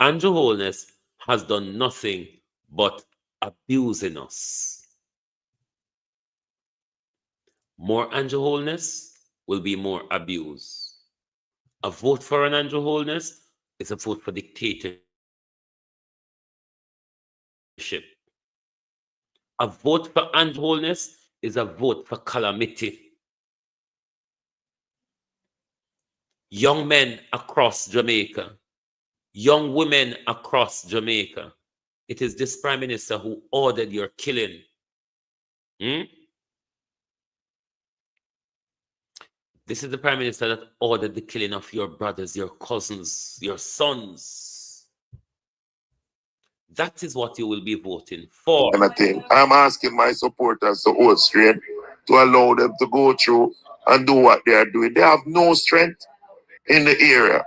Andrew Holness has done nothing but abusing us. More Andrew Holness will be more abuse. A vote for an Andrew Holness is a vote for dictatorship. A vote for Andrew Holness is a vote for calamity. Young men across Jamaica, young women across Jamaica, it is this Prime Minister who ordered your killing. This is the Prime Minister that ordered the killing of your brothers, your cousins, your sons. That is what you will be voting for. I'm asking my supporters to hold straight, to allow them to go through and do what they are doing. They have no strength in the area.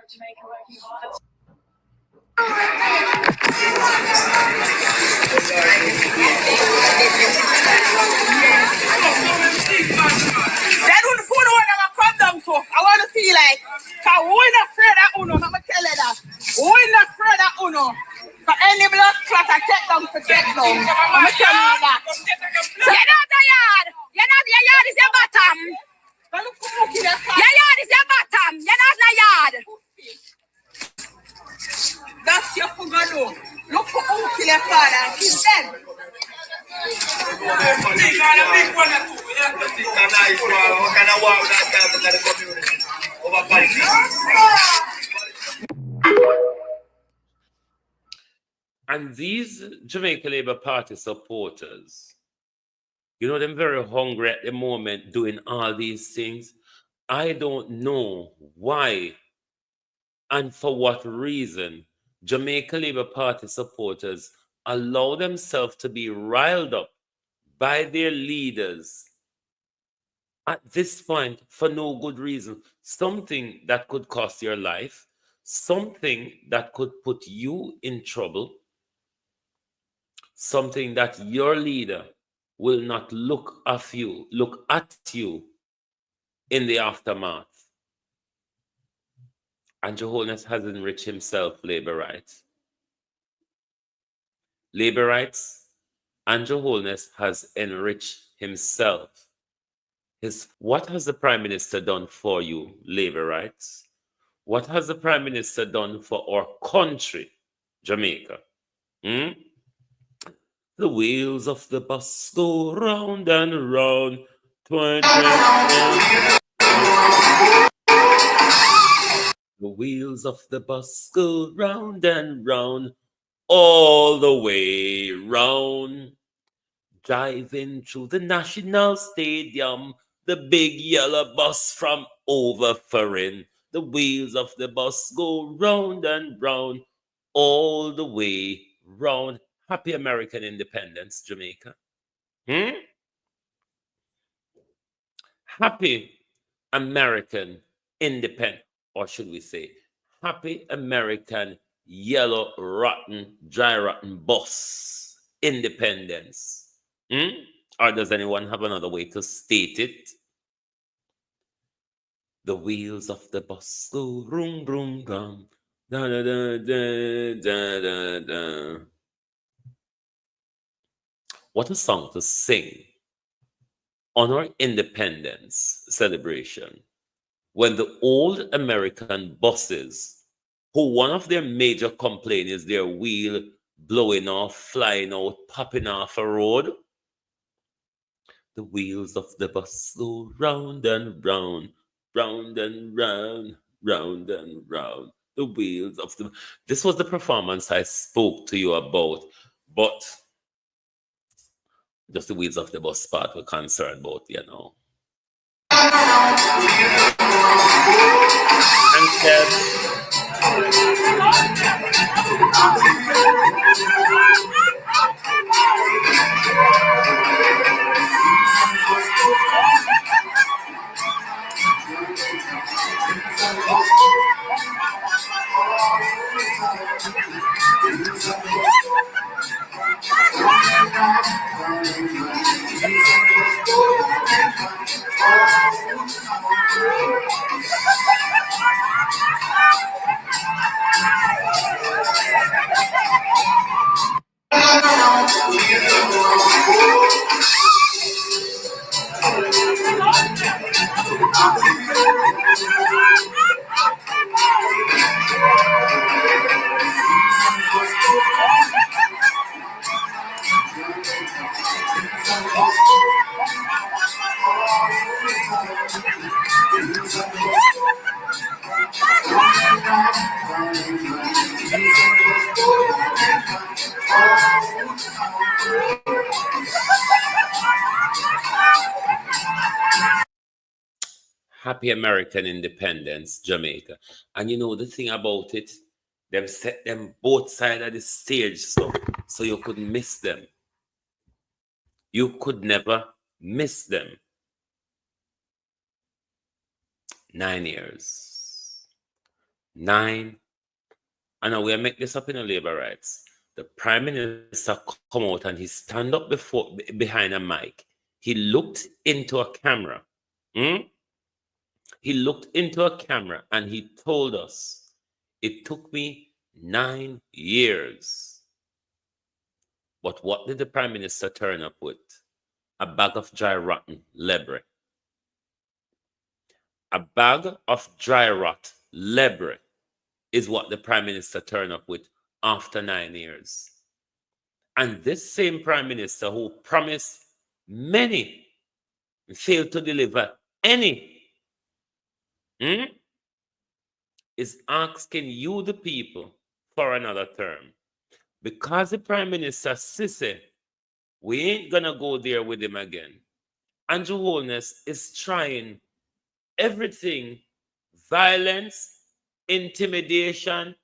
I want to feel like, cause we're not afraid of Uno, I'm going to tell you that. We're not afraid of Uno. For any blood clot, I take down to take down. I'm going to tell you that. So you're not the yard. Your yard is your bottom. Your yard is your bottom. You're not the yard. That's your fugado. Look for who kill your father. He's dead. And these Jamaica Labour Party supporters, you know, them very hungry at the moment doing all these things. I don't know why and for what reason Jamaica Labour Party supporters allow themselves to be riled up by their leaders at this point for no good reason. Something that could cost your life, something that could put you in trouble, something that your leader will not look at you in the aftermath. And Your Holiness has enriched himself labor rights. Labor rights, and Your Holiness has enriched himself. What has the Prime Minister done for you, labor rights? What has the Prime Minister done for our country, Jamaica? Hmm? The wheels of the bus go round and round. The wheels of the bus go round and round, all the way round. Driving through the National Stadium, the big yellow bus from Overforeign. The wheels of the bus go round and round, all the way round. Happy American Independence, Jamaica. Happy American Independence, or should we say, Happy American Yellow Rotten, Dry Rotten Bus Independence. Or does anyone have another way to state it? The wheels of the bus go room, room, room. Da, da, da, da, da, da, da. What a song to sing on our independence celebration when the old American buses, who one of their major complaints is their wheel blowing off, flying out, popping off a road. The wheels of the bus go round and round, round and round, round and round. The wheels of the... This was the performance I spoke to you about, but just the wheels of the bus part we're concerned about, you know. And Happy American Independence, Jamaica. And you know the thing about it, them set them both sides of the stage so you couldn't miss them. You could never miss them. 9 years. 9. And now we'll make this up in the labor rights. The Prime Minister come out and he stand up behind a mic. He looked into a camera. He looked into a camera and he told us, it took me 9 years. But what did the Prime Minister turn up with? A bag of dry rotten lebre. A bag of dry rot lebre is what the Prime Minister turned up with after 9 years. And this same Prime Minister who promised many failed to deliver any is asking you, the people, for another term. Because the Prime Minister said, we ain't gonna go there with him again. And Your Holiness is trying everything, violence, intimidation.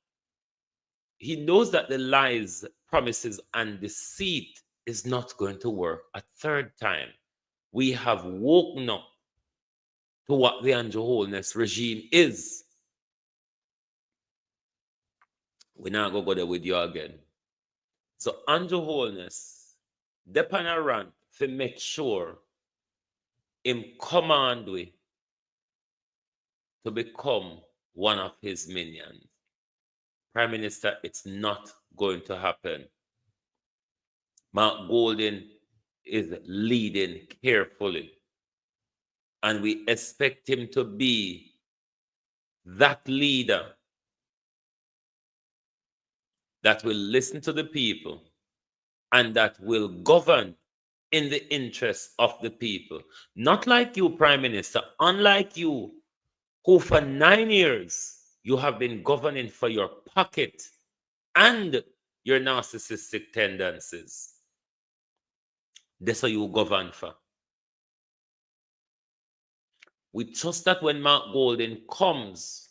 He knows that the lies, promises, and deceit is not going to work a third time. We have woken up to what the Your Holiness regime is. We're not going to go there with you again. So Your Holiness, depend a rant to make sure him command we to become one of his minions. Prime Minister, it's not going to happen. Mark Golden is leading carefully, and we expect him to be that leader that will listen to the people and that will govern in the interest of the people. Not like you, Prime Minister, unlike you, who for 9 years you have been governing for your pocket and your narcissistic tendencies. That's what you govern for. We trust that when Mark Golden comes,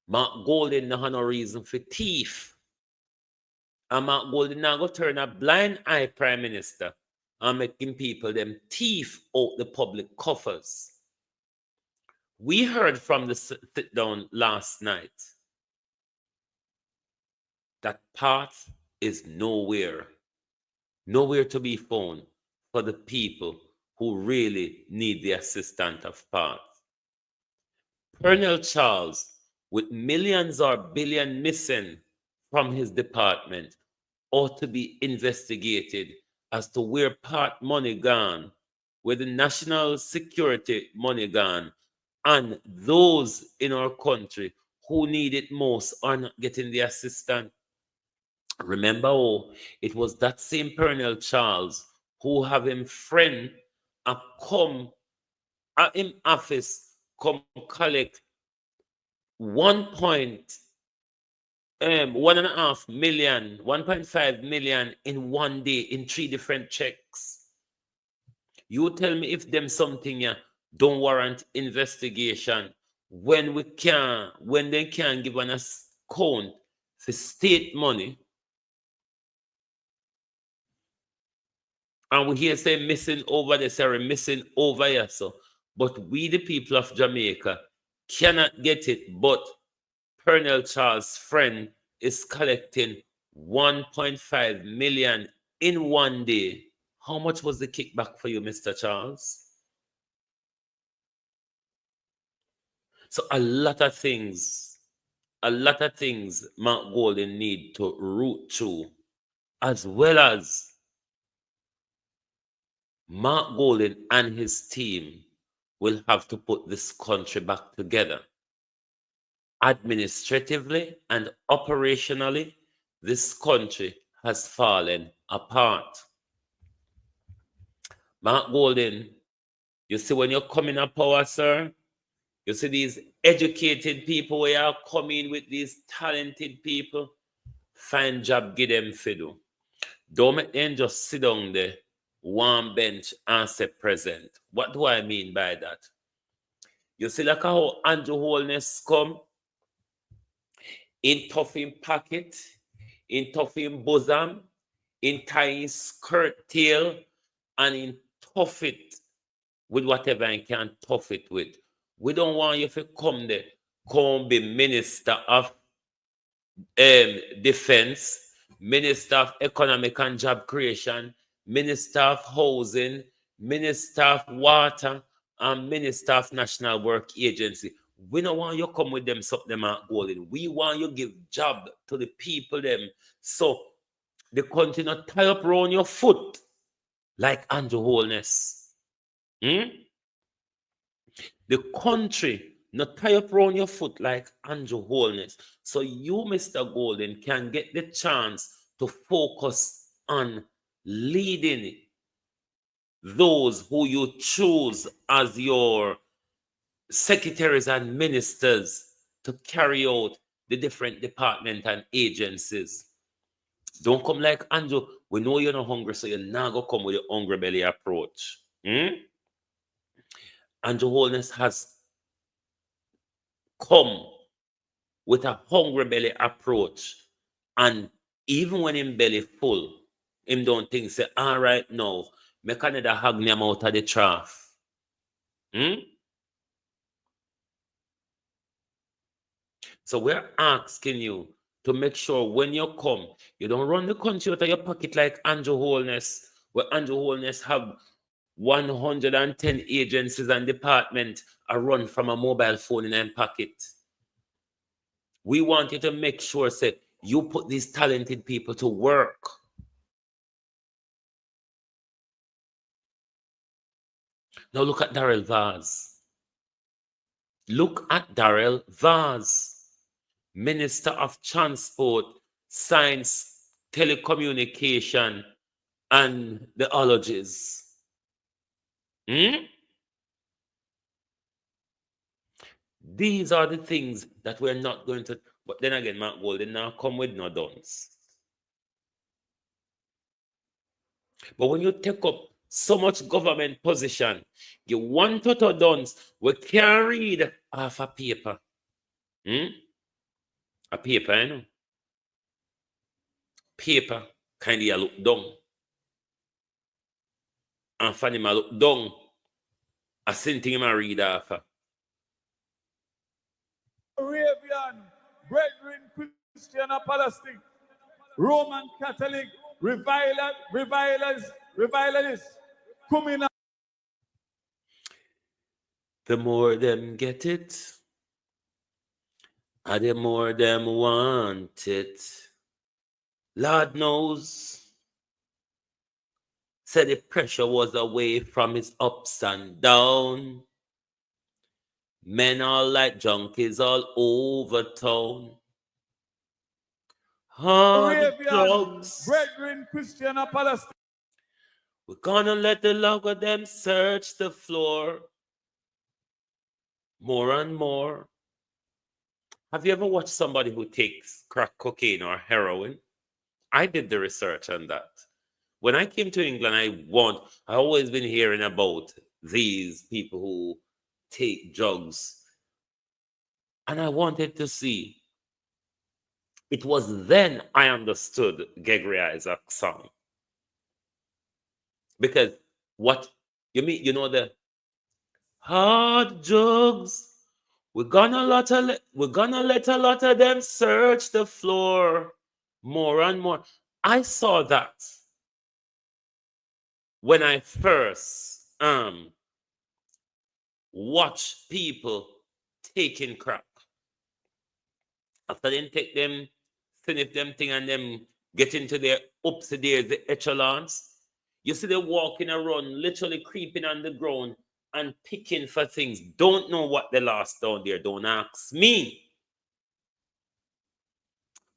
Mark Golden no have no reason for thief. And Mark Golden now go turn a blind eye, Prime Minister, and making people them thief out the public coffers. We heard from the sit down last night that path is nowhere to be found for the people who really need the assistance of path. Colonel Charles, with millions or billion missing from his department, ought to be investigated as to where part money gone, where the national security money gone, and those in our country who need it most are not getting the assistance. Remember, it was that same Colonel Charles who have him friend come at him office, come collect 1.5 million in one day in 3 different checks. You tell me if them something don't warrant investigation when they can't give an account for state money. And we hear say missing over there, sorry, missing over here. So, but we, the people of Jamaica, cannot get it. But Colonel Charles' friend is collecting 1.5 million in one day. How much was the kickback for you, Mr. Charles? So a lot of things Mark Golden need to root through, as well as Mark Golden and his team will have to put this country back together. Administratively and operationally, this country has fallen apart. Mark Golden, you see when you're coming up power, sir, you see these educated people where are coming with these talented people, find job, give them fiddle. Don't make them just sit down there, one bench and say present. What do I mean by that? You see like how Andrew Holness come, in tough in pocket, in tough in bosom, in tying skirt tail, and in tough it with whatever you can tough it with. We don't want you to come there, come be Minister of Defense, Minister of Economic and Job Creation, Minister of Housing, Minister of Water, and Minister of National Work Agency. We don't want you come with them something Mark Golden. We want you give job to the people them. So the country not tie up around your foot like Andrew Holness. The country not tie up around your foot like Andrew Holness. So you, Mr. Golden, can get the chance to focus on leading those who you choose as your secretaries and ministers to carry out the different departments and agencies. Don't come like Andrew. We know you're not hungry, so you're not going to come with a hungry belly approach. Andrew Holness has come with a hungry belly approach, and even when him belly full, him don't think, say, all right, now, make another hug me out of the trough. So we're asking you to make sure when you come, you don't run the country out of your pocket like Andrew Holness, where Andrew Holness have 110 agencies and departments are run from a mobile phone in their pocket. We want you to make sure that you put these talented people to work. Now look at Darrell Vaz. Look at Darrell Vaz, Minister of Transport, Science, Telecommunication, and the ologies. These are the things that we're not going to. But then again, Mark Golden now come with no dons. But when you take up so much government position, you want to dons, we can't read off a paper. A paper, you know? Paper kind of look down. And funny ma look down. I seen thing I read off. Arabian, Brethren, Christian, or Palestine, Roman Catholic, revilers, coming up. The more them get it, and the more them want it. Lord knows, said the pressure was away from his ups and downs. Men all like junkies all over town. Hard drugs. Brethren, Christian, or Palestine. We're gonna let the log of them search the floor more and more. Have you ever watched somebody who takes crack cocaine or heroin? I did the research on that. When I came to England, I always been hearing about these people who take drugs. And I wanted to see. It was then I understood Gregory Isaac's song. Because what you mean, you know, the hard drugs, we're gonna let a lot of them search the floor more and more. I saw that when I first watched people taking crack. After they take them, finish them thing and them get into their upstairs, the echelons, you see them walking around, literally creeping on the ground and picking for things. Don't know what they lost down there. Don't ask me.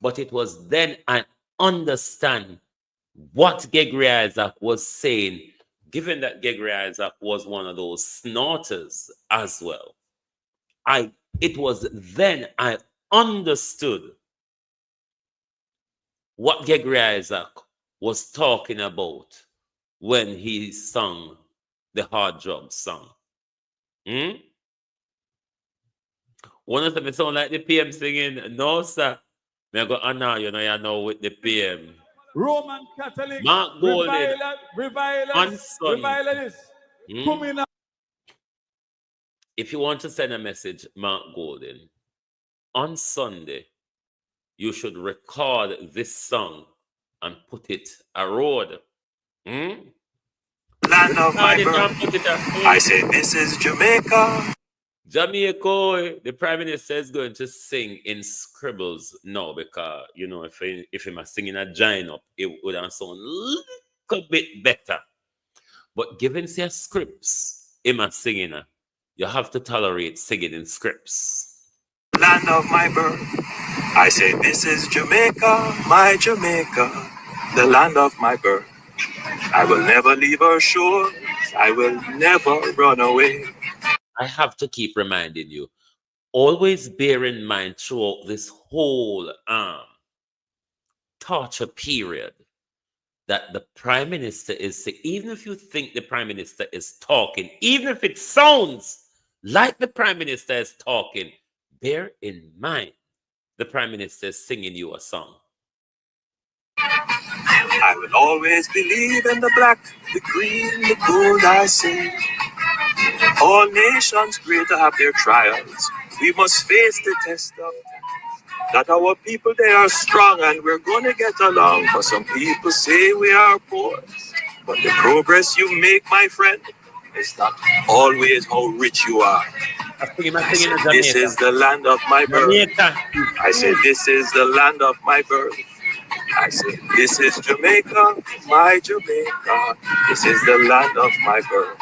But it was then I understand what Gregory Isaac was saying, given that Gregory Isaac was one of those snorters as well. It was then I understood what Gregory Isaac was talking about when he sung the hard drugs song. One of them sound like the PM singing, no sir. I go, now you know with the PM. Roman Catholic, Mark Golden, revilers, coming up. If you want to send a message, Mark Golden, on Sunday, you should record this song and put it a road. Land of my birth. I say this is Jamaica. Jamaica, the Prime Minister is going to sing in scribbles now because, you know, if he was singing a giant up, it would have sound a little bit better. But given say scripts, him a singing, you have to tolerate singing in scripts. Land of my birth. I say this is Jamaica, my Jamaica, the land of my birth. I will never leave her shores. I will never run away. I have to keep reminding you, always bear in mind throughout this whole torture period that the Prime Minister is sick. Even if you think the Prime Minister is talking, even if it sounds like the Prime Minister is talking, bear in mind the Prime Minister is singing you a song. I will always believe in the black, the green, the gold I sing. All nations great to have their trials. We must face the test of time. That our people, they are strong and we're going to get along. For some people say we are poor. But the progress you make, my friend, is not always how rich you are. I said, this is the land of my birth. I said, this is the land of my birth. I said, this is Jamaica, my Jamaica. This is the land of my birth.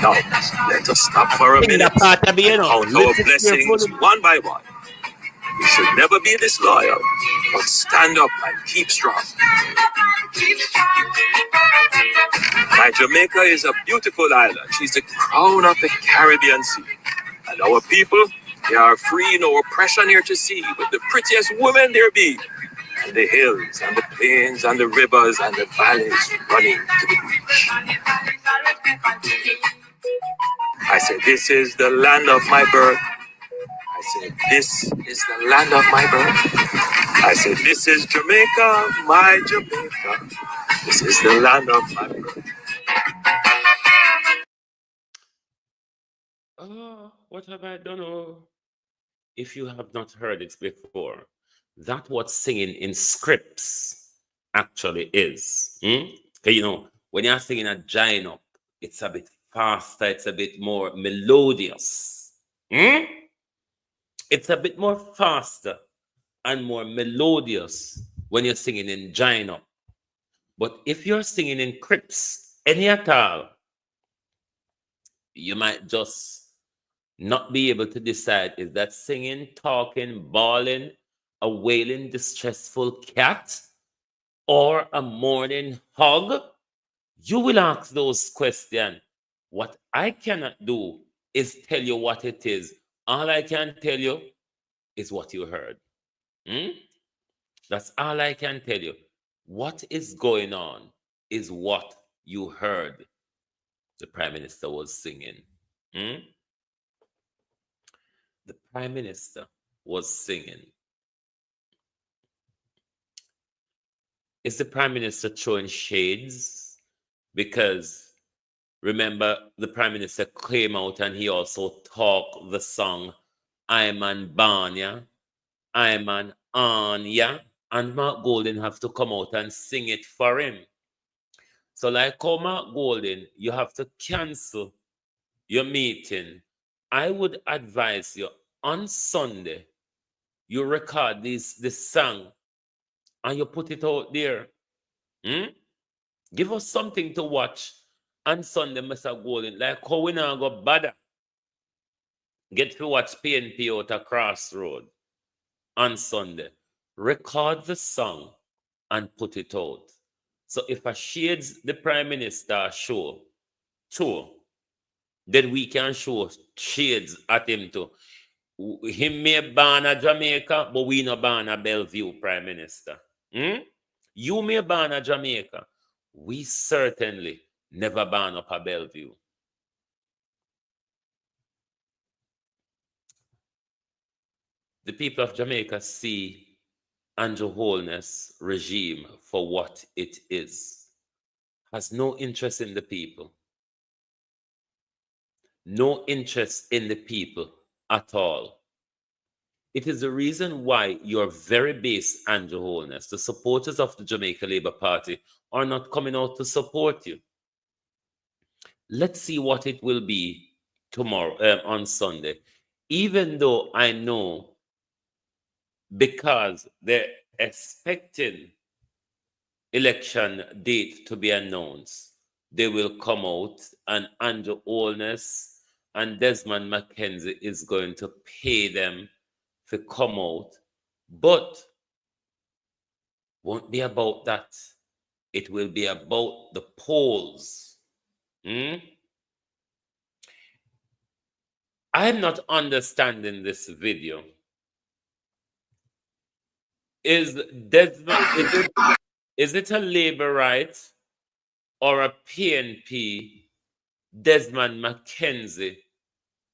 Now, let us stop for a minute and count our blessings one by one. We should never be disloyal, but stand up and keep strong. My Jamaica is a beautiful island. She's the crown of the Caribbean Sea. And our people, they are free, no oppression here to see, with the prettiest women there be. And the hills, and the plains, and the rivers, and the valleys running to the beach. I said, this is the land of my birth. I said, this is the land of my birth. I said, this is Jamaica, my Jamaica. This is the land of my birth. Oh, what have I done? Oh, if you have not heard it before, that's what singing in scripts actually is. Okay, you know, when you're singing a giant up, it's a bit faster, it's a bit more melodious. It's a bit more faster and more melodious when you're singing in giant up. But if you're singing in crips, any at all, you might just not be able to decide, is that singing, talking, bawling, a wailing, distressful cat, or a mourning hog? You will ask those questions. What I cannot do is tell you what it is. All I can tell you is what you heard. That's all I can tell you. What is going on is what you heard the Prime Minister was singing. The Prime Minister was singing. Is the Prime Minister throwing shades? Because remember, the Prime Minister came out and he also talked the song I'm an Banya, I'm an Anya, and Mark Golden have to come out and sing it for him. So like how Mark Golden, you have to cancel your meeting. I would advise you on Sunday, you record this song and you put it out there. Give us something to watch on Sunday, Mr. Golden. Like how we now go bother. Get to watch PNP out a crossroad on Sunday. Record the song and put it out. So if a shades the Prime Minister show too, then we can show shades at him too. Him may ban a Jamaica, but we no ban a Bellevue Prime Minister. You may ban a Jamaica. We certainly never ban up a Bellevue. The people of Jamaica see Andrew Holness regime for what it is. Has no interest in the people. No interest in the people at all. It is the reason why your very base Andrew Holness, the supporters of the Jamaica Labour Party, are not coming out to support you. Let's see what it will be tomorrow, on Sunday. Even though I know, because they're expecting election date to be announced, they will come out and Andrew Holness and Desmond McKenzie is going to pay them to come out. But won't be about that. It will be about the polls. I'm not understanding this video. Is it a labor right or a PNP Desmond McKenzie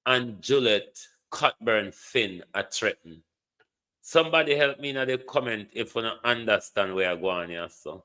and Juliet Cockburn Finn are threatened? Somebody help me in the comment if you don't understand where I'm going here. So.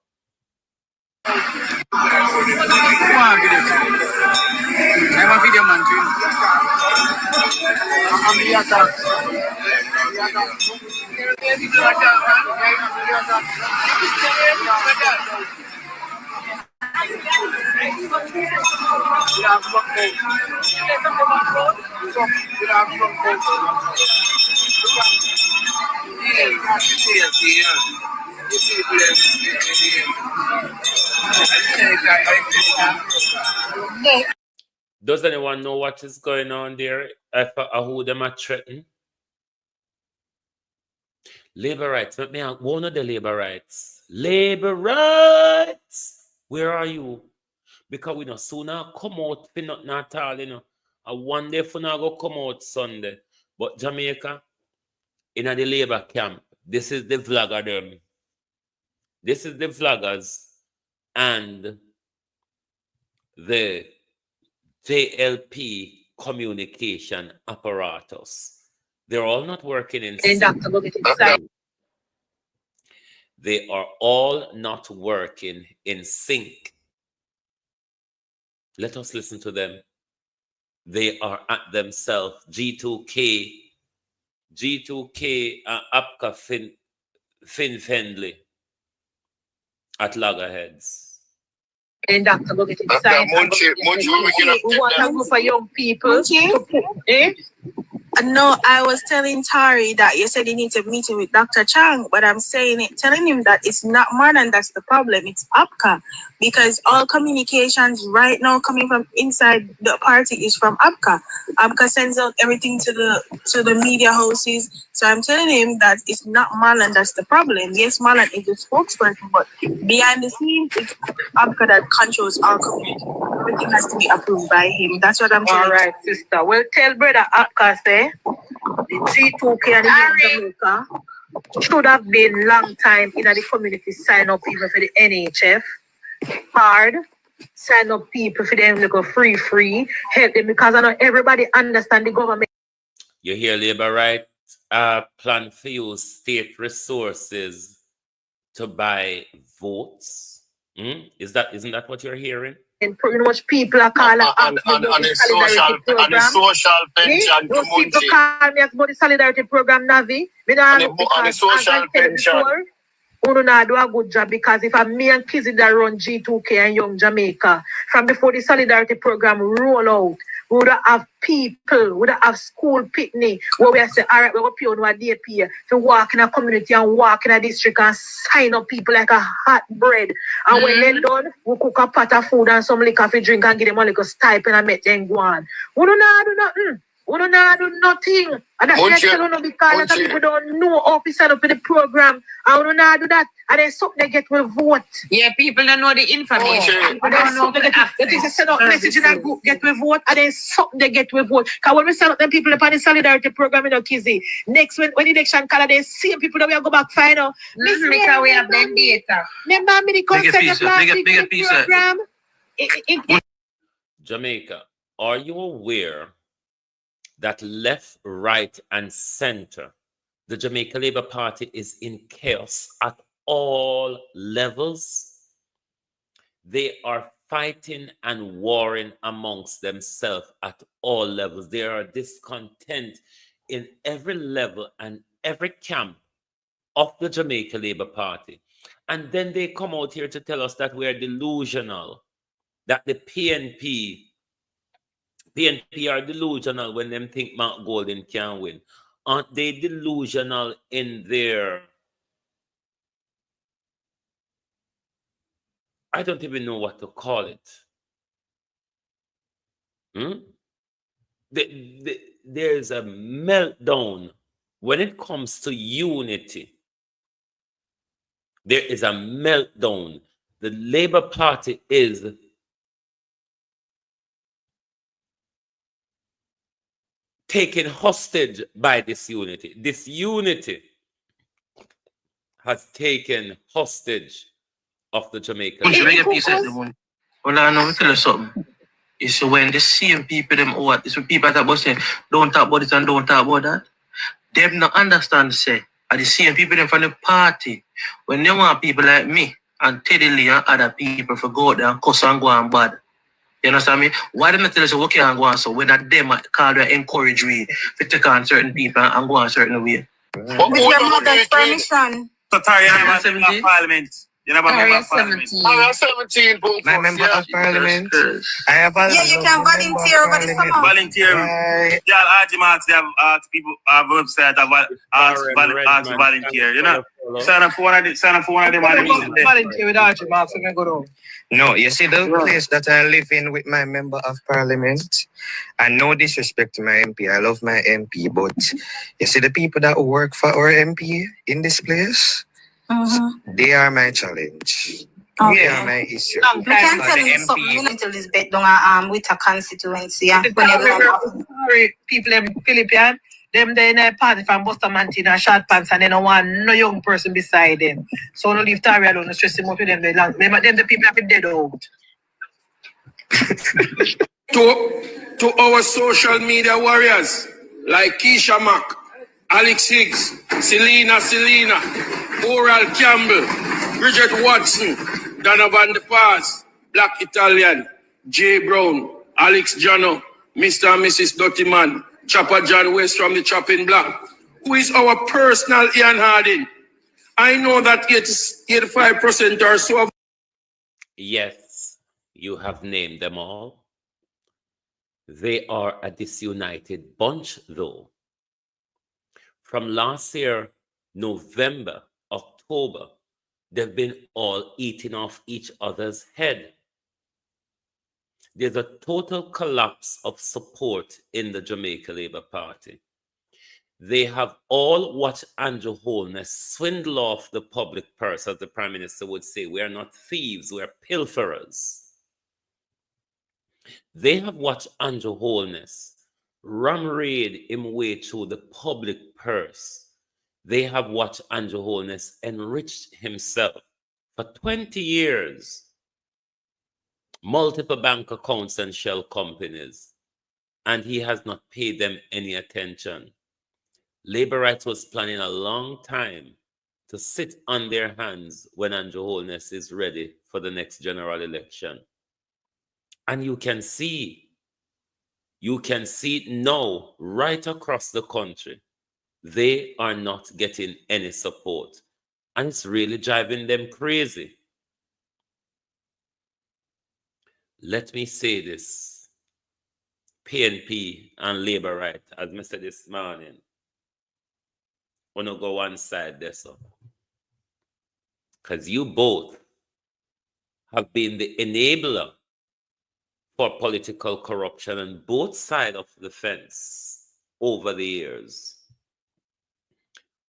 Does anyone know what is going on there? Who them are threatening? Labor rights. Let me ask one of the labor rights. Labor rights. Where are you? Because we no sooner come out for nothing at all, you know. And one day for now go come out Sunday. But Jamaica, in the labor camp, this is the vlogger them. This is the vloggers and the JLP communication apparatus. They're all not working in sync. They are all not working in sync. Let us listen to them. They are at themselves. G2K, APCA Finn Fendley at Loggerheads. And Dr. go get it signed. What a group of young people. No, I was telling Tari that you said you need to meet with Dr. Chang, but I'm telling him that it's not modern, that's the problem. It's APCA, because all communications right now coming from inside the party is from APCA. APCA sends out everything to the media houses. So I'm telling him that it's not Marlon, that's the problem. Yes, Marlon is the spokesperson, but behind the scenes, it's APCA that controls our community. Everything has to be approved by him. That's what I'm telling you. All right, sister. Well, tell brother APCA, say, the G2K and the Jamaica should have been long time in the community sign up people for the NHF. Hard. Sign up people for them to go free. Help them because I know everybody understand the government. You hear labor right? Plan for use state resources to buy votes. Isn't that what you're hearing? And pretty much people are calling on the social pension. Those people call me about the solidarity program, Navi. On the social pension. Uno not do a good job because if me and Kizzy that run G2K and Young Jamaica, from before the solidarity program roll out, we would have people, we would have school picnic where we say, all right, we're going to pay on our DP to walk in a community and walk in a district and sign up people like a hot bread. And when they're done, we cook a pot of food and some liquor for drink and give them a little stipend and make them go on. We do not do nothing. We do not do nothing. And that's because people don't know how to set up in the program. And we do not do that. And then something they get will vote. Yeah, people don't know the information. People don't know the access. They set up message in a group, get with vote, and then something they get with vote. Because when we set up them people upon the solidarity program in Kizzy, next when election color, they same people that we go back final. Because we have them data. Remember me the consent of program? Jamaica, are you aware that left, right, and center, the Jamaica Labour Party is in chaos at all levels? They are fighting and warring amongst themselves at all levels. There are discontent in every level and every camp of the Jamaica Labour Party. And then they come out here to tell us that we are delusional, that the PNP are delusional when them think Mark Golden can win. Aren't they delusional in their... I don't even know what to call it. There's a meltdown when it comes to unity. There is a meltdown. The Labour Party is taken hostage by this unity. This unity has taken hostage of the Jamaican. Well, I know, tell you something. It's when the same people, them what? It's when people that was saying, don't talk about it and don't talk about that. Them not understand, say, are the same people them from the party. When they want people like me and Teddy Lee and other people for go out there and cuss and go on bad. You understand me? Why didn't I tell us okay and go on so when that them call them encourage we to take on certain people and go on a certain way? But With who your don't mother's make it? permission. So Tari, Are I'm you a member 17? of parliament. You never member of parliament. 17. I have 17 votes. My member of parliament. I have a Yeah, you can volunteer over the summer. Volunteer. Right. Yeah, Arjimat, they have asked people, website, asked to volunteer, you know? Sign up for one of them. Volunteer with Archie Marks and go down. No, you see the place that I live in with my member of parliament, and no disrespect to my MP, I love my MP, but you see the people that work for our MP in this place, they are my challenge. They are my issue. We can But tell the you MP something until this bet down with a constituency. Yeah. Sorry, people them Philippian, them they in a party from Bustamante and short pants and they don't want no young person beside them. So no leave Tari alone, no stress him out with them. Them the people have been dead out. To our social media warriors like Keisha Mack, Alex Higgs, Selena, Oral Campbell, Bridget Watson, Donovan De Paz, Black Italian, Jay Brown, Alex Jano, Mr. and Mrs. Dottyman, Chopper John West from the Chopping Block, who is our personal Ian Harding. I know that 85% or so of Yes, you have named them all. They are a disunited bunch, though. From last year, November, October, they've been all eating off each other's head. There's a total collapse of support in the Jamaica Labour Party. They have all watched Andrew Holness swindle off the public purse, as the Prime Minister would say. We are not thieves, we are pilferers. They have watched Andrew Holness ram raid him way through the public purse. They have watched Andrew Holness enrich himself for 20 years. Multiple bank accounts and shell companies, and he has not paid them any attention. Labour Rights was planning a long time to sit on their hands when Andrew Holness is ready for the next general election. And you can see it now right across the country. They are not getting any support, and it's really driving them crazy. Let me say this, PNP and Labour Right, as I said this morning, wanna go one side there, so. Because you both have been the enabler for political corruption on both sides of the fence over the years.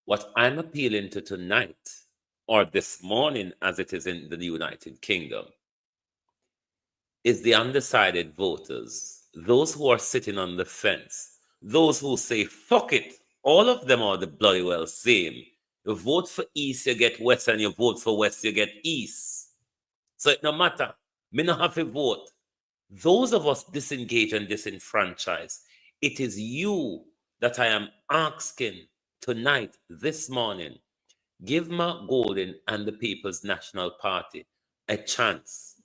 What I'm appealing to tonight, or this morning as it is in the United Kingdom, is the undecided voters, those who are sitting on the fence, those who say, fuck it, all of them are the bloody well same. You vote for East, you get West, and you vote for West, you get East. So it no matter, me no have to vote. Those of us disengaged and disenfranchised, it is you that I am asking tonight, this morning, give Mark Golding and the People's National Party a chance.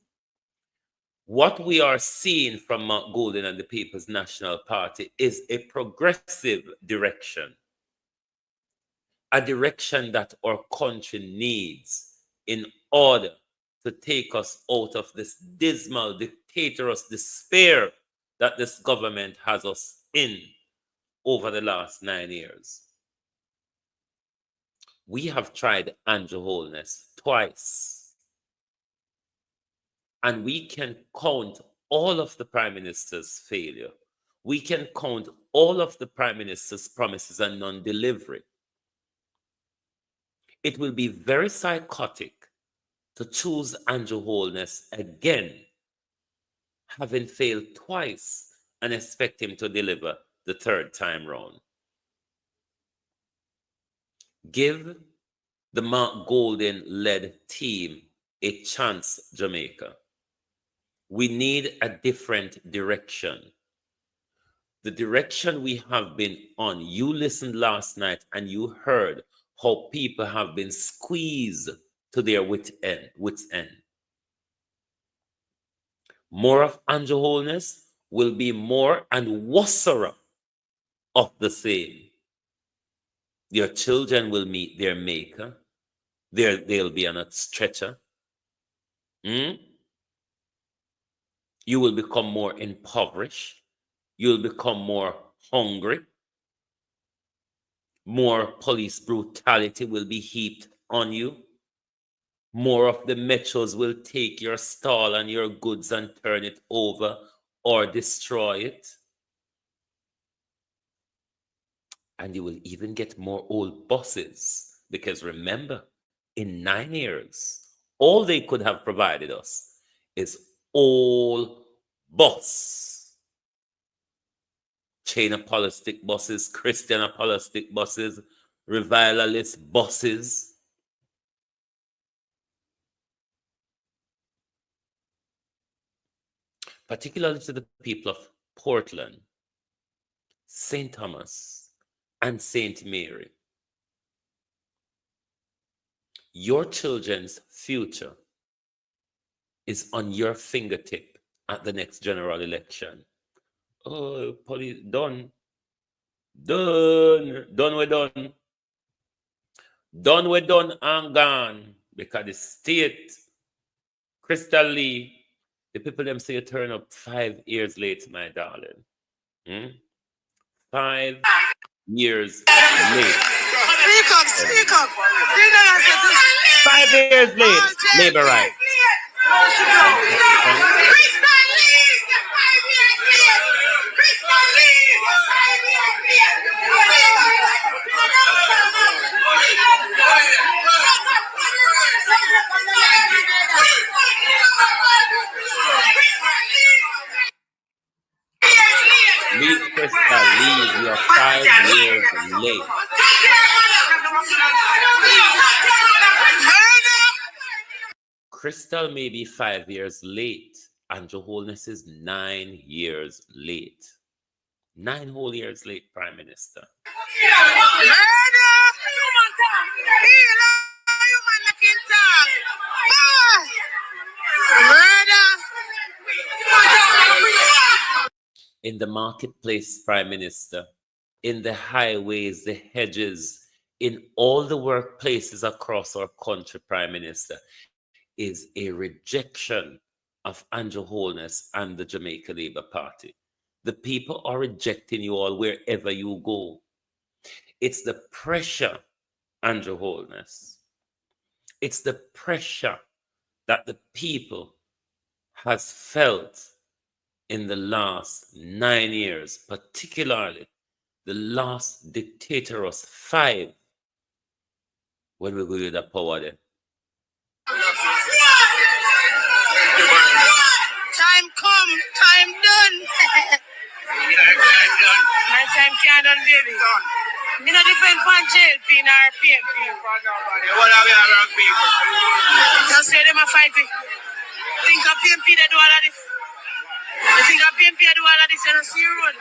What we are seeing from Mark Golding and the People's National Party is a progressive direction, a direction that our country needs in order to take us out of this dismal, dictatorous despair that this government has us in over the last 9 years. We have tried Andrew Holness twice, and we can count all of the Prime Minister's failure. We can count all of the Prime Minister's promises and non-delivery. It will be very psychotic to choose Andrew Holness again, having failed twice, and expect him to deliver the third time round. Give the Mark Golding-led team a chance, Jamaica. We need a different direction. The direction we have been on, you listened last night and you heard how people have been squeezed to their wits' end. More of Andrew Holness will be more and worser of the same. Your children will meet their maker. They'll be on a stretcher. You will become more impoverished. You'll become more hungry. More police brutality will be heaped on you. More of the metros will take your stall and your goods and turn it over or destroy it. And you will even get more old buses, because remember, in 9 years, all they could have provided us is old bus. Chain apostolic buses, Christian apostolic buses, revivalist buses. Particularly to the people of Portland, St. Thomas, and St. Mary. Your children's future is on your fingertip at the next general election. Oh, police, done. We're done. We're done and gone. Because the state, Crystal Lee, the people them say you turn up 5 years late, my darling. 5 years late. Speak up. 5 years late, labor right. Leave Crystal, leave. You're 5 years late. Crystal may be 5 years late, and Your Holiness is 9 years late. 9 whole years late, Prime Minister. In the marketplace, Prime Minister, in the highways, the hedges, in all the workplaces across our country, Prime Minister, is a rejection of Andrew Holness and the Jamaica Labour Party. The people are rejecting you all wherever you go. It's the pressure, Andrew Holness. It's the pressure that the people has felt in the last 9 years, particularly the last dictatorous 5, when we go to the power there. Time come, time done. My time can't done, baby. You know, depend on JLP or PMP. What are we around people? Just say them a fight it. Think of PMP they do all of this. You think of PMP they do all of this, you don't see you run.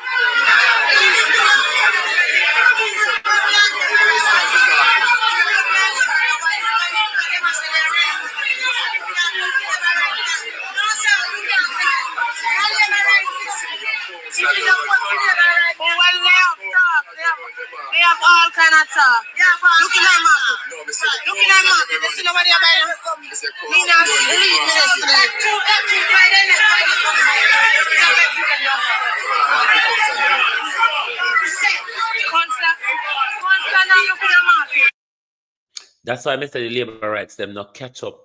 They have all kind of talk. Look in my mouth. Look in my mouth. You see nobody about them. Me not sleep. Me not sleep. Constant now look in your mouth. That's why Mr. The labor rights them not catch up,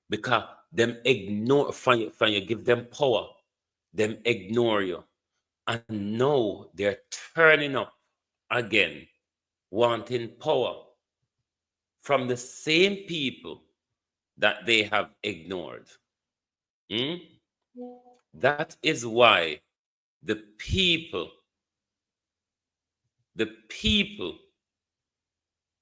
because them ignore from you give them power, them ignore you, and now they're turning up again, wanting power from the same people that they have ignored. That is why the people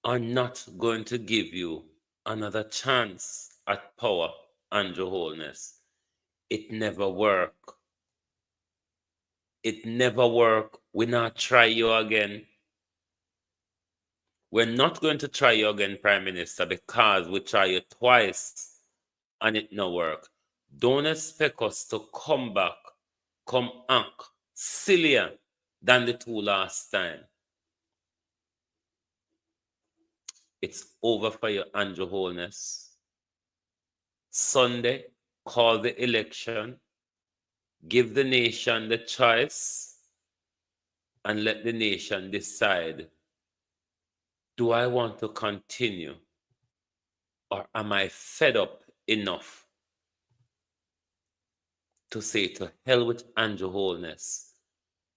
are not going to give you another chance at power, Andrew Holness. It never work. It never work. We not try you again. We're not going to try you again, Prime Minister, because we try you twice and it no work. Don't expect us to come back, come act sillier than the 2 last time. It's over for you, Andrew Holness. Sunday, call the election, give the nation the choice, and let the nation decide, do I want to continue, or am I fed up enough to say to hell with Andrew Holness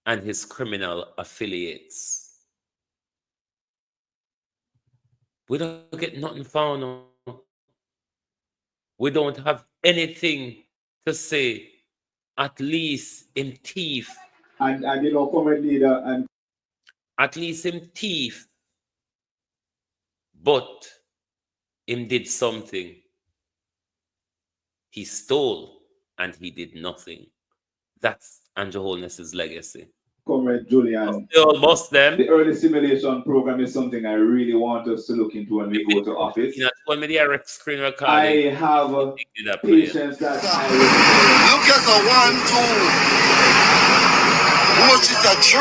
and his criminal affiliates? We don't get nothing found on. We don't have anything to say. At least him thief. And you know, current leader and At least him thief. But him did something. He stole and he did nothing. That's Andrew Holness's legacy. Comrade Julian. They all bust them. The early simulation program is something I really want us to look into when we go to office. You know, when the direct screen recording, I have patience that I will. Look at the 1, 2. Which is a 3.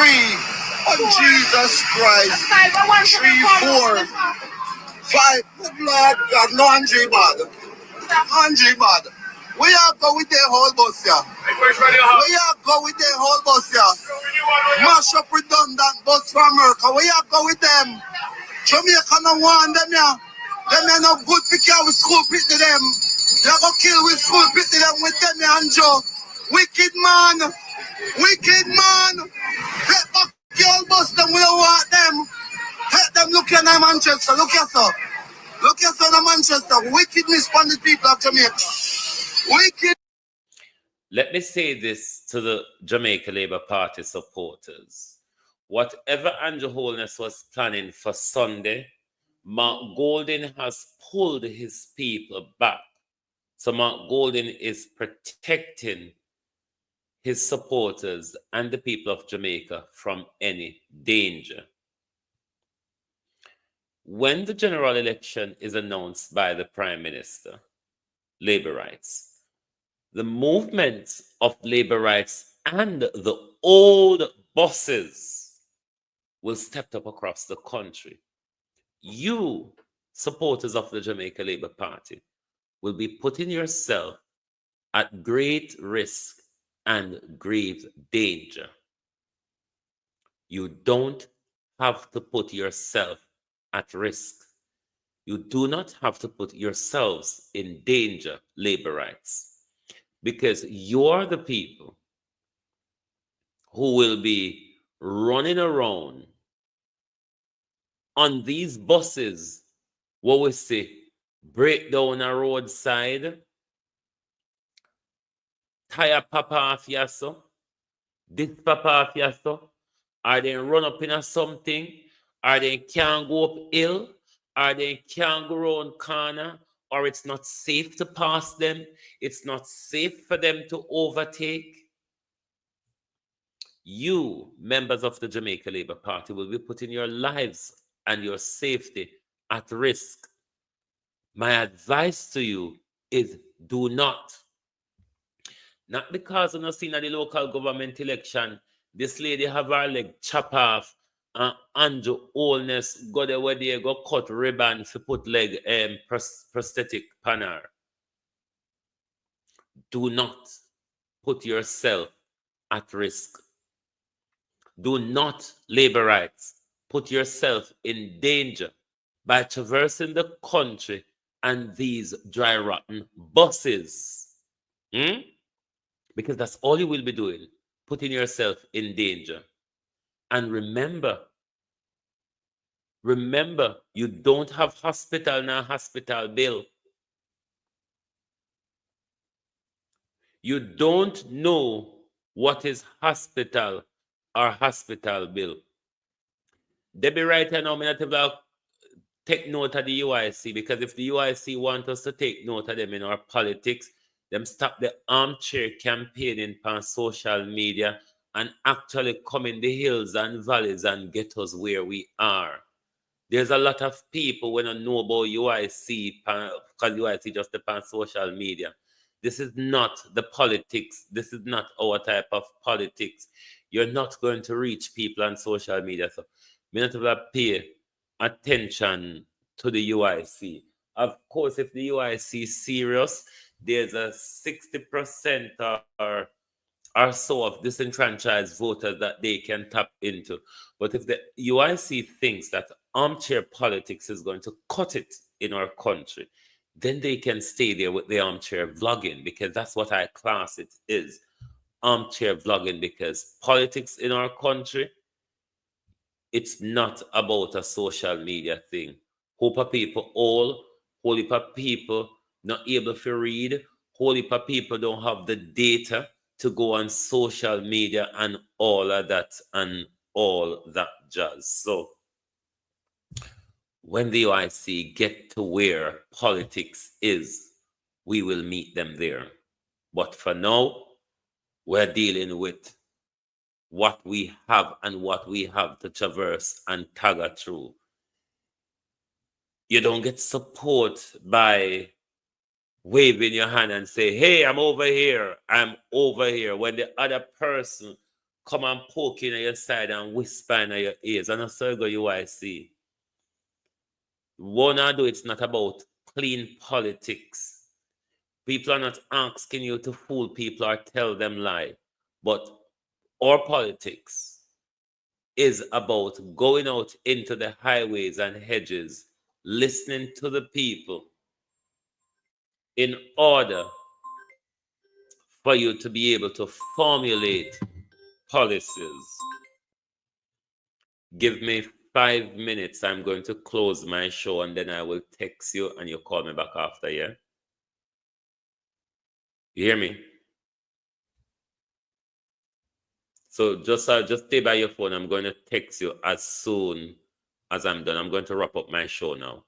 Oh, Jesus Christ. 3, 4, 5. Good Lord God, no 100 bad. 100 bad. We are go with the whole bus here. We are go with the whole bus here. Mash up redundant bus from America. We are go with them. Jamaica no want them here. Them are no good picture with school pit to them. They go kill with school pit to them with them here and Joe. Wicked man. Wicked man. Let back the whole bus them. We don't want them. Let them look at Manchester. Look at us. Look at us Manchester. Wickedness from the people of Jamaica. Wicked. Let me say this to the Jamaica Labour Party supporters. Whatever Andrew Holness was planning for Sunday, Mark Golding has pulled his people back. So Mark Golding is protecting his supporters and the people of Jamaica from any danger. When the general election is announced by the Prime Minister, labor rights, the movement of labor rights and the old bosses will step up across the country. You, supporters of the Jamaica Labour Party, will be putting yourself at great risk and grave danger. You don't have to put yourself at risk. You do not have to put yourselves in danger, labor rights, because you're the people who will be running around on these buses, what we say, break down a roadside, tire pop off yaso, this pop off yaso, or they run up in a something, or they can't go up hill, or they can't go around corner, or it's not safe to pass them, it's not safe for them to overtake. You, members of the Jamaica Labour Party, will be putting your lives and your safety at risk. My advice to you is do not. Not because I'm not seeing at the local government election, this lady have her leg chop off, and Andrew Holness go there where they go cut ribbon to put leg prosthetic panel. Do not put yourself at risk. Do not, labor rights, put yourself in danger by traversing the country and these dry rotten buses. Because that's all you will be doing, putting yourself in danger. And remember, you don't have hospital nor hospital bill. You don't know what is hospital or hospital bill. They be right now, I'm not about take note of the UIC, because if the UIC want us to take note of them in our politics, them stop the armchair campaigning on social media and actually come in the hills and valleys and get us where we are. There's a lot of people when I know about UIC, because UIC just depends on social media. This is not the politics. This is not our type of politics. You're not going to reach people on social media. So we not have to pay attention to the UIC. Of course, if the UIC is serious, there's a 60% or so of disenfranchised voters that they can tap into. But if the UIC thinks that armchair politics is going to cut it in our country, then they can stay there with the armchair vlogging, because that's what I class it is, armchair vlogging, because politics in our country, it's not about a social media thing. Whole people not able to read, whole people don't have the data to go on social media and all of that and all that jazz. So when the UIC get to where politics is, we will meet them there. But for now, we're dealing with what we have and what we have to traverse and tagger through. You don't get support by waving your hand and say, hey, I'm over here, when the other person come and poke in at your side and whisper in your ears. And so go UIC. Wanna do, it's not about clean politics. People are not asking you to fool people or tell them lie. But our politics is about going out into the highways and hedges, listening to the people in order for you to be able to formulate policies. Give me 5 minutes. I'm going to close my show and then I will text you and you call me back after, yeah? You hear me? So just stay by your phone. I'm going to text you as soon as I'm done. I'm going to wrap up my show now.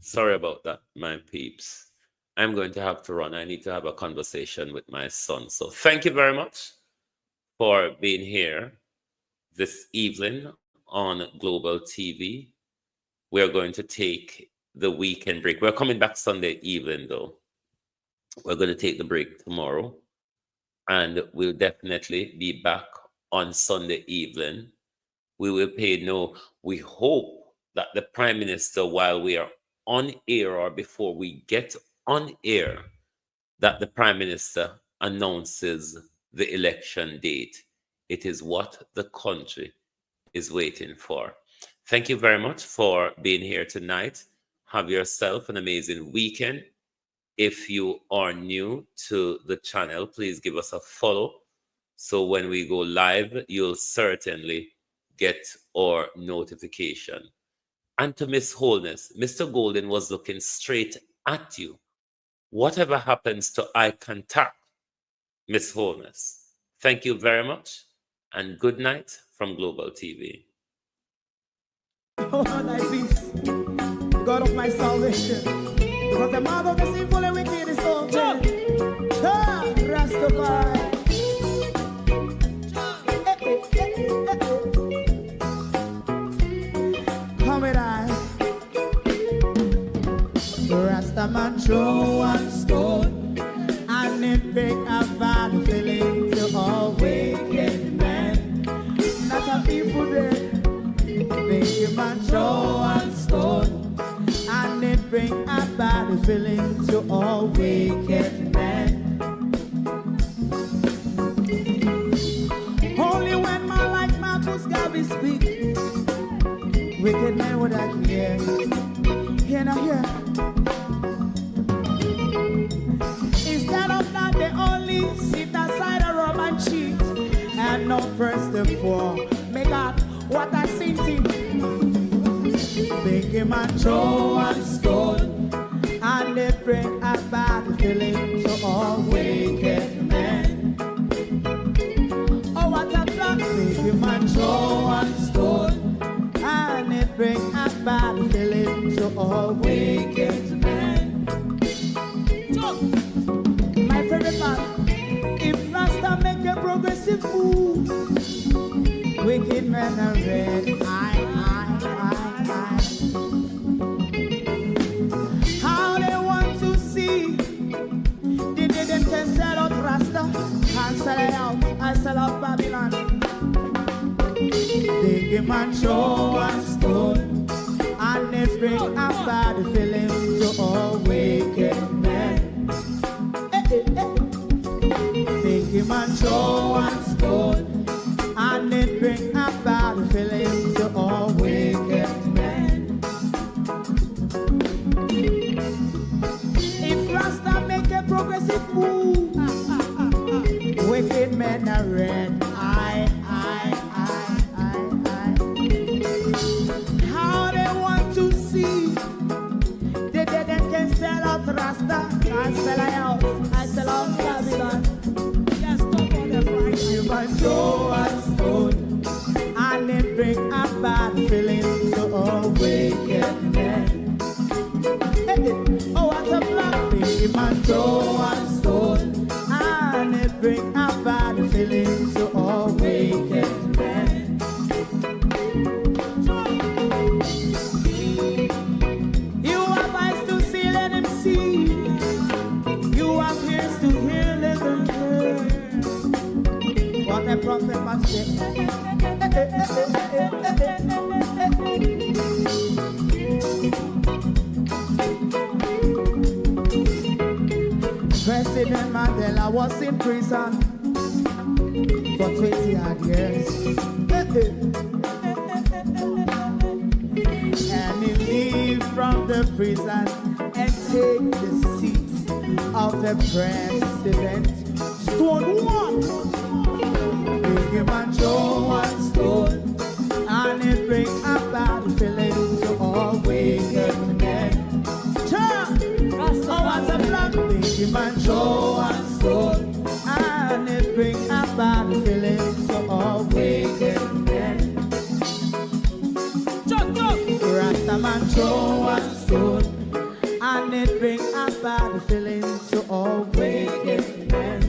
Sorry about that, my peeps. I'm going to have to run. I need to have a conversation with my son. So thank you very much for being here this evening on Global TV. We're going to take the weekend break. We're coming back Sunday evening, though. We're going to take the break tomorrow. And we'll definitely be back on Sunday evening. We will pay no. We hope that the Prime Minister, while we are on air or before we get on air, that the Prime Minister announces the election date. It is what the country is waiting for. Thank you very much for being here tonight. Have yourself an amazing weekend. If you are new to the channel, please give us a follow. So when we go live, you'll certainly get our notification. And to Miss Wholeness, Mr. Golden was looking straight at you. Whatever happens to eye contact, Miss Wholeness. Thank you very much and good night from Global TV. Oh, thy peace, God of my salvation. Because the mouth of the sinful and wicked is open. Rastafari. Come with I. Rastaman throw one stone and it break a bad feeling to all wicked men. Not a people there. Make a man throw one stone and it bring a bad feeling to all wicked men. Only when man like Marcus Garvey speak, wicked men would I hear. Hear now hear. Instead of that, they only sit aside a rob and cheat and not first and for. Make God what I seen to make him a throw and stone and they bring a bad feeling to all wicked men. Oh, what a plan! Make him a throw and stone and they bring a bad feeling to all wicked men. So, my favorite man, if Rasta make a progressive move, wicked men are red. How they want to see the day them can sell out Rasta and sell it out. I sell out Babylon. They him and show us stone, and let's bring a bad feeling to all wicked men. Take him and show us stone, and let's bring a bad feeling to all wicked men. If Rasta make a progressive move, wicked men are red. How they want to see the dead and can sell out Rasta. I sell out, I sell out Babylon. Just stop on the Friday. You might show us stone, and then bring a bad feeling to all wicked men. Oh, what a black thing. You might show us stone, and then bring a bad feeling to all wicked men. You have eyes to see, let him see. You have ears to hear, let them hear. What a prophet must say. President Mandela was in prison for 20 odd years. And he leave from the prison and take the seat of the president. Stone one. Bring him and show one stone, and it bring a bad feeling to all wicked men. Oh, what's a black thing? Him and show one stone, and it bring a bad feeling to all wicked men. Rasta man show one stone, and it bring a bad feeling to all wicked men.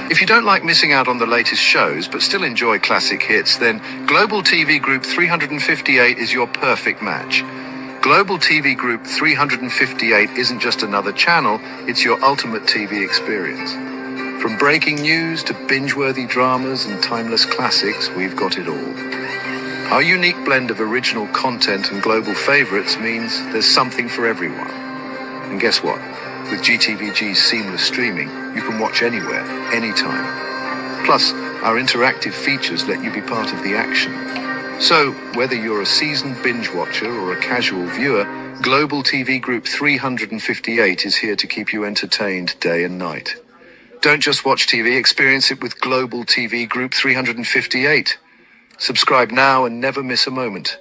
If you don't like missing out on the latest shows but still enjoy classic hits, then Global TV Group 358 is your perfect match. Global TV Group 358 isn't just another channel, it's your ultimate TV experience. From breaking news to binge-worthy dramas and timeless classics, we've got it all. Our unique blend of original content and global favorites means there's something for everyone. And guess what? With GTVG's seamless streaming, you can watch anywhere, anytime. Plus, our interactive features let you be part of the action. So, whether you're a seasoned binge watcher or a casual viewer, Global TV Group 358 is here to keep you entertained day and night. Don't just watch TV, experience it with Global TV Group 358. Subscribe now and never miss a moment.